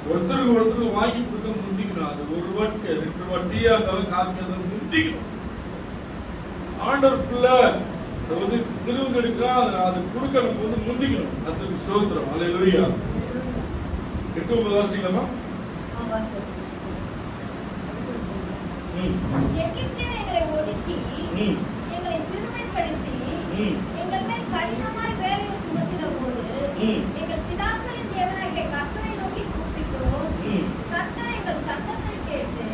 ஒருத்தருக்கு வாங்கி கொடுக்க முந்திக்கணும். அது ஒரு வாட்டி 2 வாட்டியா இருந்தாலும் காசு இருந்தாலும் முந்திக்கணும். ஆண்டவர் பிள்ளை வந்து திருவெடுக்கலாம், அது கொடுக்கணும் போது முந்திக்கணும். அதுக்கு ஸ்தோத்திரம். அல்லேலூயா. 8 வாசிக்கலாமா? எகிப்தியரை ஒடுக்கி எங்களை சிறுமைப்படுத்தி எங்கள் மேல் கடினமாய் வேலையை சுமத்தின போது எங்கள் பிதாக்களின் தேவனாகிய கர்த்தரை நோக்கி கூப்பிட்டோம். கர்த்தர் எங்கள் சத்தத்தை கேட்டு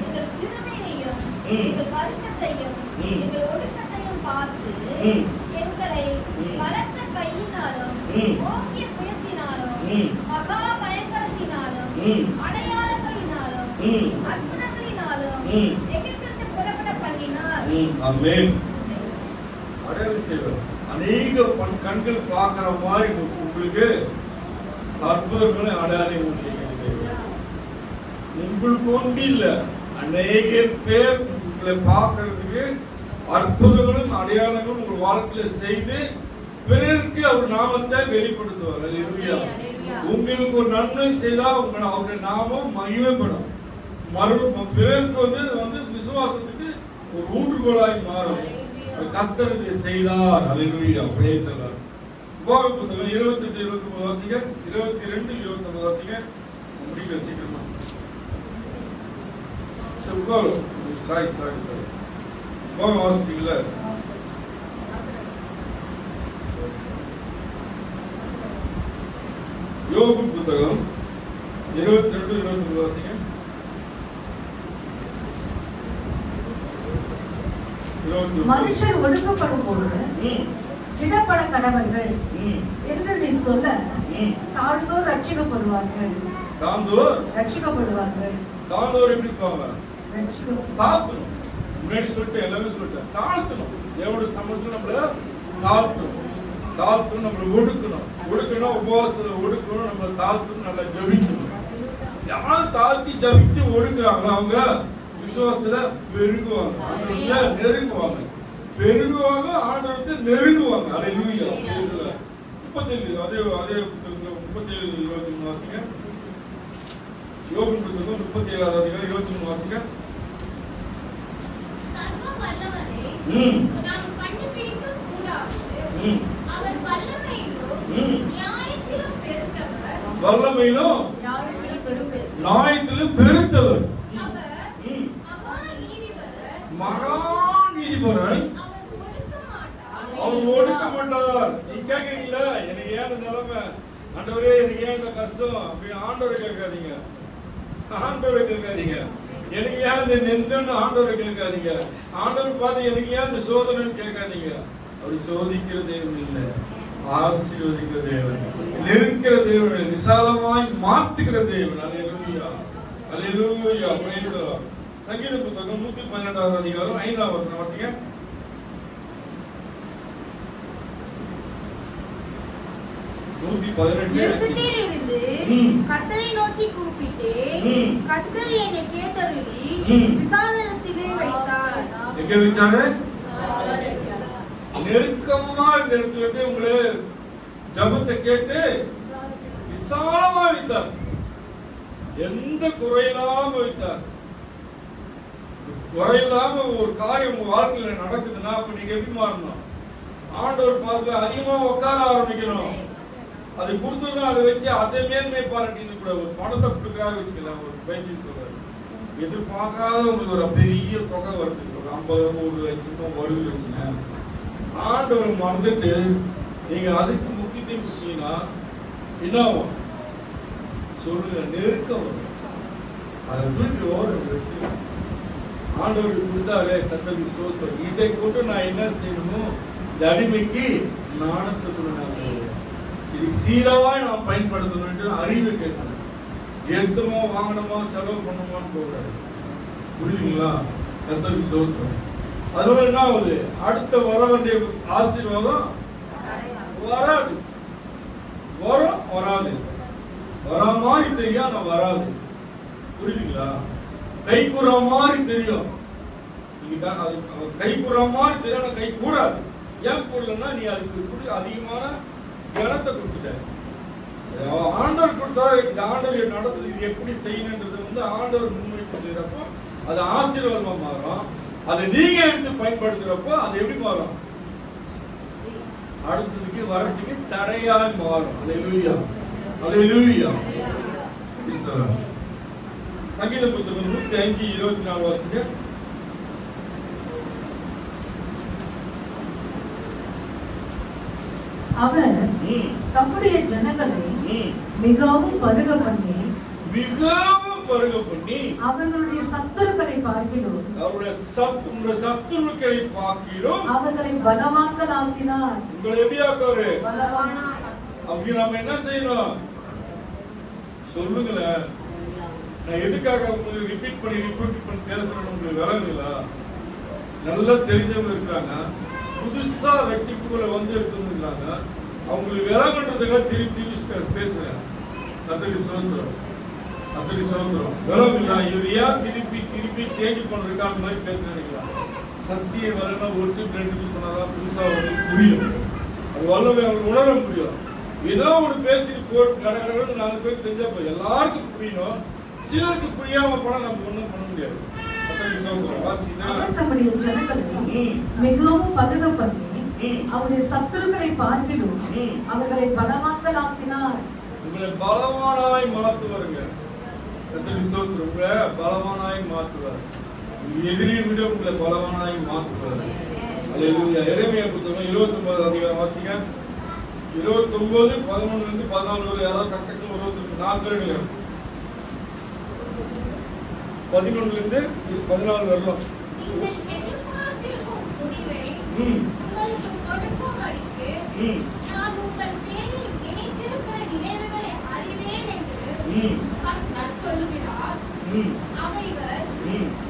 எங்கள் சிறுமையையும் எங்கள் வருத்தத்தையும் எங்கள் ஒடுக்கத்தையும் பார்த்து எங்களை பலத்த கையினாலும் ஓங்கிய புயத்தினாலும் மகா பயங்கரத்தினாலும் அடையாளங்களினாலும் அற்புதங்களினாலும் எகிப்திலிருந்து புறப்பட பண்ணினார். ஆமென். அடையாளம் செய்வார். அநேக கண்கள் பார்க்கிற மாதிரி உங்களுக்கு அற்புதங்களை அடையாளம் செய்வார். உங்களுக்கு ஒன்று இல்ல, அநேக பேர் உங்களை பார்க்கறதுக்கு அற்புதங்களும் அடையாளங்களும் உங்கள் வாழ்க்கையில செய்து பிறருக்கு அவர் நாமத்தை வெளிப்படுத்துவார். அல்லேலூயா. உங்களுக்கு ஒரு நன்மை செய்தா அவருடைய நாமம் மகிமைப்படும். பிறருக்கு வந்து விசுவாசத்துக்கு ஒரு ஊன்றுகோலாய் மாறும். கர்த்தர் இதை செய்தார். அல்லேலூயா. Praise the Lord. உபாகம புத்தகம் 28-29 வாசிங்க. 22-29 வாசிங்க. முடிக்க சீக்கிரமா. சாரி. உபாகம வாசிப்பீங்களா? யோபு புத்தகம் 22-29 வாசிங்க. மனுஷர் ஒடுக்கப்படும் பொழுது விடப்பட கடவர்கள் என்று நீ சொல்ல தாழ்ந்தோர் ரட்சிக்கப்படுவார்கள். தாழ்ந்தோர் எப்படி இருப்பாங்க? தாழ்த்தணும். முன்னாடி சொல்லிட்டு எல்லாமே சொல்லிட்டேன். தாழ்த்தணும். தேவனுடைய சமூகத்துல நம்மள தாழ்த்தணும், நம்மள ஒடுக்கணும். உபவாசத்துல ஒடுக்கணும், நம்மள தாழ்த்தணும், நல்லா ஜபிக்கணும். யாரும் தாழ்த்தி ஜபித்து ஒடுக்குறாங்களோ அவங்க விசுவாசத்துல பெருகுவாங்க, ஆண்டவருக்கு நெருங்குவாங்க. அல்லேலூயா. 37 அதே 37-23 வாசிங்க. யோபு புத்தகம் 37 அதிகாரம் 23 வாசிங்க. சர்வ வல்லவரே, நாம் கண்டுபிடிக்க கூடாது. அவர் வல்லமையிலும் நியாயத்திலும் பெருத்தவர். வல்லமையிலும் நியாயத்திலும் பெருத்தவர். மகா நீதிபரன். அவர் ஒடுக்க மாட்டார். நீ கேட்கறீங்களா, எனக்கு ஏன் இந்த நிலைமை ஆண்டவரே, எனக்கு ஏன் இந்த கஷ்டம் அப்படின்னு ஆண்டவரை கேட்காதீங்க. எனக்கு ஏன் இந்த நெந்தன்னு ஆண்டவரை கேட்காதீங்க. ஆண்டவர் பார்த்து எனக்கு ஏன் இந்த சோதனைன்னு கேட்காதீங்க. அவர் சோதிக்கிற தேவன் இல்லை, ஆசீர்வதிக்கிற தேவன், நெருக்கிற தேவன், விசாலமாய் மாற்றுகிற தேவன். அல்லேலூயா. அல்லேலூயா. Praise the Lord. சங்கீத புத்தகம் 112 அதிகாரம் 5ஆம் வசனம் வாசிங்க. 118 இருந்து கர்த்தரை நோக்கி கூப்பிட்டு கர்த்தர் என்னை கேட்டருளி விசாலத்திலே வைத்தார். எங்க வச்சாரு? நெருக்கமா இந்த இடத்துல இருந்து உங்களை ஜபத்தை கேட்டு விசாலமா வைத்தார். எந்த குறையில்லாம வைத்தார். குறையில்லாம ஒரு காரியம் உங்க வாழ்க்கையில நடக்குதுன்னா அப்ப நீங்க எப்படி மாறணும்? ஆண்டவர் பார்த்து அதிகமா உட்கார ஆரம்பிக்கணும். அது கொடுத்ததுன்னா அதை வச்சு அதை மேன்மை பாராட்டின்னு கூட ஒரு பணத்தை கொடுக்கறாரு வச்சுக்கலாம். ஒரு பயிற்சி சொல்றாரு, எதிர்பார்க்காத உங்களுக்கு ஒரு பெரிய தொகை வருது, ஒரு 50 1 லட்சம் வருது வச்சுங்க. ஆண்டவர் மறந்துட்டு நீங்க அதுக்கு முக்கியத்துவம் செய்யினா என்ன ஆகும் சொல்லுங்க? நெருக்கம் வரும். அதை தூக்கி ஓரம் வச்சு ஆண்டவருக்கு கொடுத்தாலே கர்த்தருக்கு ஸ்தோத்திரம். இதை கொண்டு நான் என்ன செய்யணுமோ இந்த அடிமைக்கு நாணத்தை இது சீராவாய் நான் பயன்படுத்தணும். அறிவு கேட்கணும். எடுத்தமோ வாங்கணுமா செலவு பண்ணணுமான்னு போகிறாரு. புரியுதுங்களா? கர்த்தருக்கு ஸ்தோத்திரம். அதனால என்ன ஆகுது? அடுத்த வர வேண்டிய ஆசீர்வாதம் வராது. வராது. வரா மாதிரி தெரியும், ஆனா வராது. புரியுதுங்களா? கை கூற மாதிரி தெரியும், நீங்க அது கை கூடுற மாதிரி தெரியும், கை கூடாது. ஏன் கூடலன்னா நீ அதுக்கு அதிகமான கனத்தை கொடுத்துட்ட. ஆண்டவர் கொடுத்தாரு, இந்த ஆண்டவர் நடத்துறது இது எப்படி செய்யணுன்றது வந்து ஆண்டவர் முன்வைத்து செய்யறப்போ அது ஆசீர்வாதமா மாறும். அதை நீங்க எடுத்து பயன்படுத்துறப்போ அது எப்படி மாறும்? அடுத்ததுக்கு வரதுக்கு தடையாய் மாறும். அல்லேலூயா, அல்லேலூயா. சங்கீத புத்தகம் 105:24 வாசிங்க. அவர் தம்முடைய ஜனங்களை மிகவும் பருக பண்ணி அவர்களுடைய சத்துருக்களை பார்க்கிறோம், அவர்களை பலவான்களாக்கினார். உங்களை எப்படி ஆக்காரு? அப்படி நாம என்ன செய்யணும் சொல்லுங்களேன். நான் எதுக்காக உங்களுக்கு ரிப்பீட் பண்ணி பேசணும் உங்களுக்கு விளங்குங்களா? நல்லா தெரிஞ்சவங்க இருக்காங்க, புதுசா ரட்சிப்புகளை வந்து எடுத்துருக்காங்க, அவங்களுக்கு விளங்குன்றதுக்காக திருப்பி பேசுறேன். கத்தடி சுதந்திரம், கத்தடி சுதந்திரம் விளங்குங்களா? இவரையா திருப்பி திருப்பி சேஞ்ச் பண்றதுக்கு அந்த மாதிரி பேசுறீங்களா? சத்திய வரணும் ஒருத்தர் ரெண்டு சொன்னாதான் புதுசா வந்து புரியும், அது வல்லமை அவங்க உணர முடியும். ஏதோ ஒரு பேசிட்டு போட்டு கடற்கரை 4 பேர் தெரிஞ்சா போய் எல்லாருக்கும் புரியணும். சிலருக்கு புரியாம போனா நம்ம ஒண்ணும் பண்ண முடியாது. மிகவும் பருக பண்ணி அவருடைய சத்துருக்களை பார்க்கிறோம், அவர்களை பலவான்களாக்கினார். உங்களை பலவானாய் மாற்றுவாருங்க. உங்களை பலவானாய் மாற்றுவார். எதிரியை விட உங்களை பலவானாய் மாற்றுவார். அல்லேலூயா. எரேமியா புத்தகம் 29 அதிகாரம் வாசிங்க. 29:11-14 வரை. யாராவது கரெக்டாக 4 பேர் 11-14 வரலாம். நீங்கள் எதிர்பார்த்திருக்கும் முடிவை உங்களுக்கு கொடுக்கும்படிக்கு நான் உங்கள் பேரில் இணைத்திருக்கிற நினைவுகளை அறிவேன் என்று கர்த்தர் சொல்லுகிறார். அவைகள்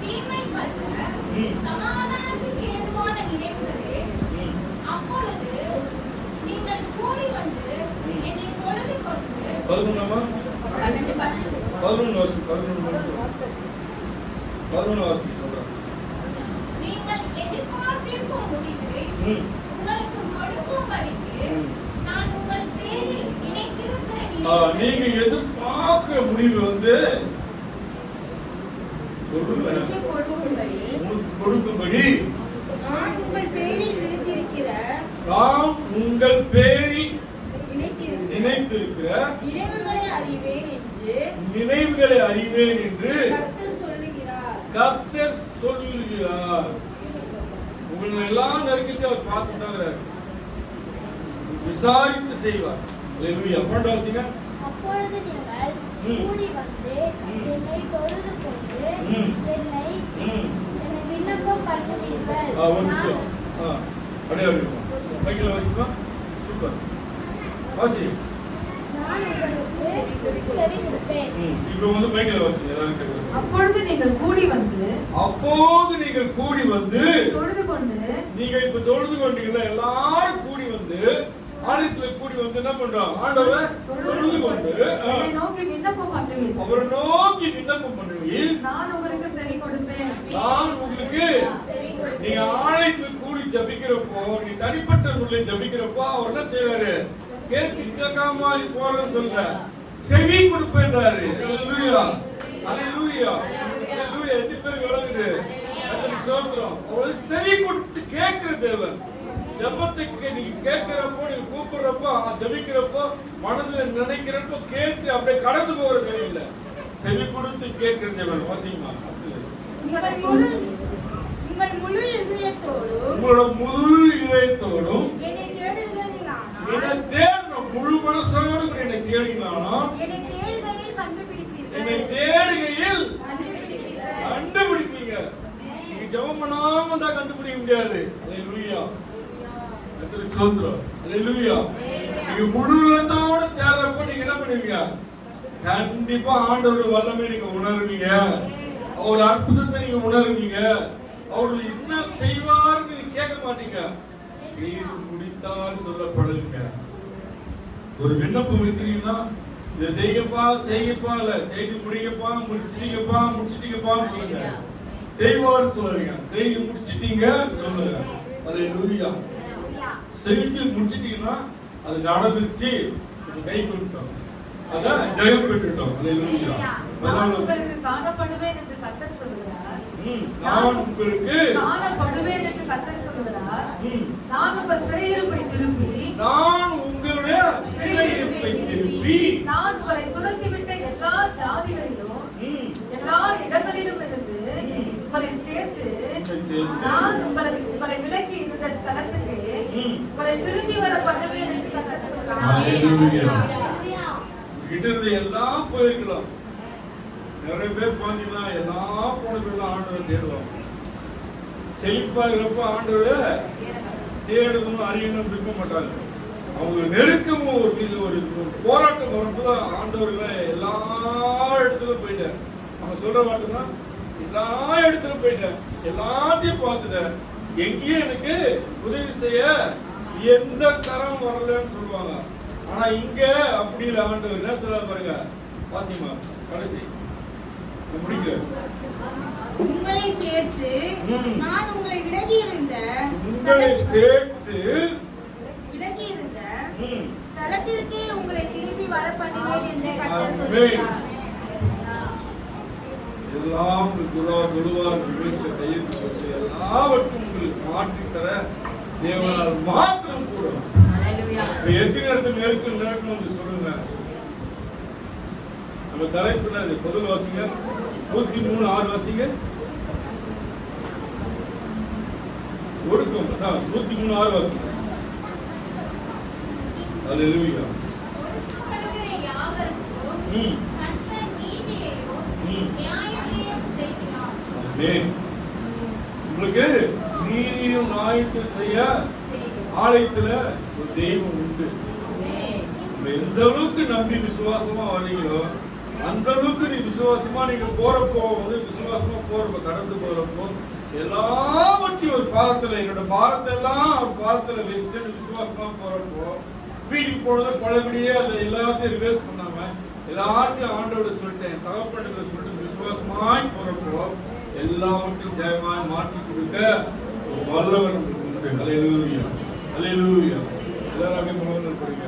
தீமைக்கல்ல, சமாதானத்துக்கு ஏதுவான நினைவுகளே. அப்பொழுது நீங்கள் கூடி வந்து என்னை தொழுது கொண்டு 11 வருஷம் சொல்றேன். நீங்கள் எதிர்பார்த்திருக்கும் முடிவை உங்களுக்கு கொடுக்கும்படிக்கு நான் உங்கள் பேரில் இணைத்திருக்கிற நீங்க எதிர்பார்க்கிற முடிவு வந்து கொடுக்கும்படி நான் உங்கள் பேரில் இணைத்திருக்கிற நினைவுகளை அறிவேன் என்று கர்த்தர் சொல்லுகிறார். உங்களை எல்லாம் நெருங்கிட்டு அவர் பார்த்துட்டாங்க, விசாரித்து செய்வார். அப்பொழுது நீங்கள் கூடி வந்து என்னை தொழுது கொண்டு என்னை விண்ணப்பம் பண்ணுவீர்கள். சூப்பர் வாசி. நான் உங்களுக்கு செவி கொடுப்பேன். இப்போ வந்து மைக்கேல் வாசி. அப்பொழுது நீங்கள் கூடி வந்து தொழுது கொண்டு நீங்க இப்ப தொழுது கொண்டீங்களா? எல்லாரும் கூடி வந்து ஆலயத்துல கூடி வந்து என்ன பண்றோம்? ஆண்டவரை தொழுது கொண்டு அவரை நோக்கி விண்ணப்பம் பண்ணுவீர். நான் உங்களுக்கு செவி கொடுப்பேன். நீங்க ஆலயத்துல கூடி ஜபிக்கிறப்போ, நீங்க தனிப்பட்ட முறையில் ஜபிக்கிறப்போ அவர் என்ன செய்யறாரு? கேட்டு கேட்காம போறன்னு சொல்ற செவி கொடுப்பேன்றாரு. அல்லேலூயா, அல்லேலூயா, அல்லேலூயா. எத்தனை பேருக்கு விளங்குது? சோத்திரம். அவர் செவி கொடுத்து கேட்கிற தேவன். ஜபத்துக்கு நீங்க கேட்கிறப்போ, நீங்க கூப்பிடுறப்போ, ஜபிக்கிறப்போ, மனதில் நினைக்கிறப்போ கேட்டு அப்படியே கடந்து போறது இல்ல, செவி கொடுத்து கேட்கிற தேவன். வாசிங்கம்மா. உங்களோட முழு இதயத்தோடும் என்னை தேடணும். முழு மனசோடு என்னை தேடினாலும் என்னை தேடுகையில் கண்டுபிடிப்பீங்க. நீங்க ஜெபம் பண்ணாம தான் கண்டுபிடிக்க முடியாது. அல்லேலூயா, கர்த்தருக்கு ஸ்தோத்திரம். அல்லேலூயா. நீங்க முழு இதயத்தோட தேடுறப்ப நீங்க என்ன பண்ணுவீங்க? கண்டிப்பா ஆண்டவருடைய வல்லமை நீங்க உணர்வீங்க. அவர் அற்புதத்தை நீங்க உணர்வீங்க. அவர்கள் என்ன செய்வார்னு நீங்க கேட்க மாட்டீங்க, செய்து முடித்தால் சொல்லப்படுங்க. ஒரு விண்ணப்பம் வைக்கிறீங்கன்னா, இதை செய்யப்பா இல்ல செய்து முடியப்பா, முடிச்சிட்டீங்கப்பான்னு சொல்லுங்க. செய்வார் சொல்லுங்க. செய்து முடிச்சிட்டீங்க சொல்லுங்க. அல்லேலூயா. செஞ்சு முடிச்சிட்டீங்கன்னா அது நடந்துச்சு, கை கொடுத்தோம், அதான் ஜெயம் பெற்றுட்டோம். அல்லேலூயா. நான் உங்களுக்கு காணப்படுவேன் என்று கர்த்தர் சொல்கிறார். நான் உங்களுக்கு காணப்படுவேன் என்று கர்த்தர் சொல்கிறார். நான் உங்கள் சிறையிருப்பை திருப்பி, நான் உங்களுடைய சிறையிருப்பை திருப்பி, நான் உங்களை துரத்திவிட்ட எல்லா ஜாதிகளிலும் எல்லா இடங்களிலும் இருந்து உங்களை சேர்த்து, நான் உங்களை விலக்கி இருந்த ஸ்தலத்துக்கு உங்களை திரும்பி வர பண்ணுவேன் என்று கர்த்தர் சொல்கிறார். கிட்ட இருந்து எல்லாம் போயிருக்கலாம். நிறைய பேர் பாத்தீங்கன்னா எல்லாம் போனதுல ஆண்டவர் தேடுவாங்க. செழிப்பா இருக்கப்ப ஆண்டவர் தேடணும் அறியணும் இருக்க மாட்டாங்க. அவங்க நெருக்கமும் ஒரு போராட்டம் வரப்போ ஆண்டவர்களை எல்லா இடத்துலும் போயிட்டார். அவங்க சொல்ற மாட்டோம்னா எல்லா இடத்துல போயிட்டேன், எல்லாத்தையும் பார்த்துட்டேன், எங்கேயும் எனக்கு உதவி செய்ய எந்த கரம் வரலன்னு சொல்லுவாங்க. ஆனா இங்க அப்படி இல்லை. ஆண்டவர் என்ன சொல்ல பாருங்க, வாசிமா கடைசி முடிக்கிறேன். உங்களை சேர்த்து நான் உங்களை விலகி இருந்த ஸ்தலத்திற்கே உங்களை திரும்பி வர பண்ணுவேன் என்று கர்த்தர் சொல்கிறார். எல்லாம் எல்லாவற்றும் உங்களுக்கு மாற்றி தர தேவனால் மாற்றம் கூட. எத்தனை வருஷம் மேற்கு சொல்லுங்க. நம்ம தலைப்புல பொதுள் வாசிங்க 103:6 வாசிங்க. ஒடுக்கம் 103:6 வாசிங்க. அல்லேலூயா. உங்களுக்கு நீதியும் நியாயத்தை செய்ய ஆலயத்துல ஒரு தெய்வம் உண்டு. எந்த அளவுக்கு நம்பி விசுவாசமா வரீங்களோ அந்த அளவுக்கு நீ விசுவாசமா நீங்க போறப்போ விசுவாசமா போறப்ப கடந்து போறப்போ எல்லாவற்றையும் ஒரு பாதத்துல என்னோட பாரத்தை எல்லாம் ஒரு பாதத்துல வச்சுட்டு விசுவாசமா போறப்போ வீட்டுக்கு போனது பழபடியே அதை எல்லாத்தையும் ரிவர்ஸ் பண்ணாம எல்லாத்தையும் ஆண்டோட சொல்லிட்டேன் தகப்பனுக்கு சொல்லிட்டு விசுவாசமாய் போறப்போ எல்லாவற்றையும் ஜெயமாய் மாற்றி கொடுக்க ஒரு வல்லவர் உண்டு. அல்லேலூயா. அல்லேலூயா. எல்லாரும் அப்படியே படிங்க.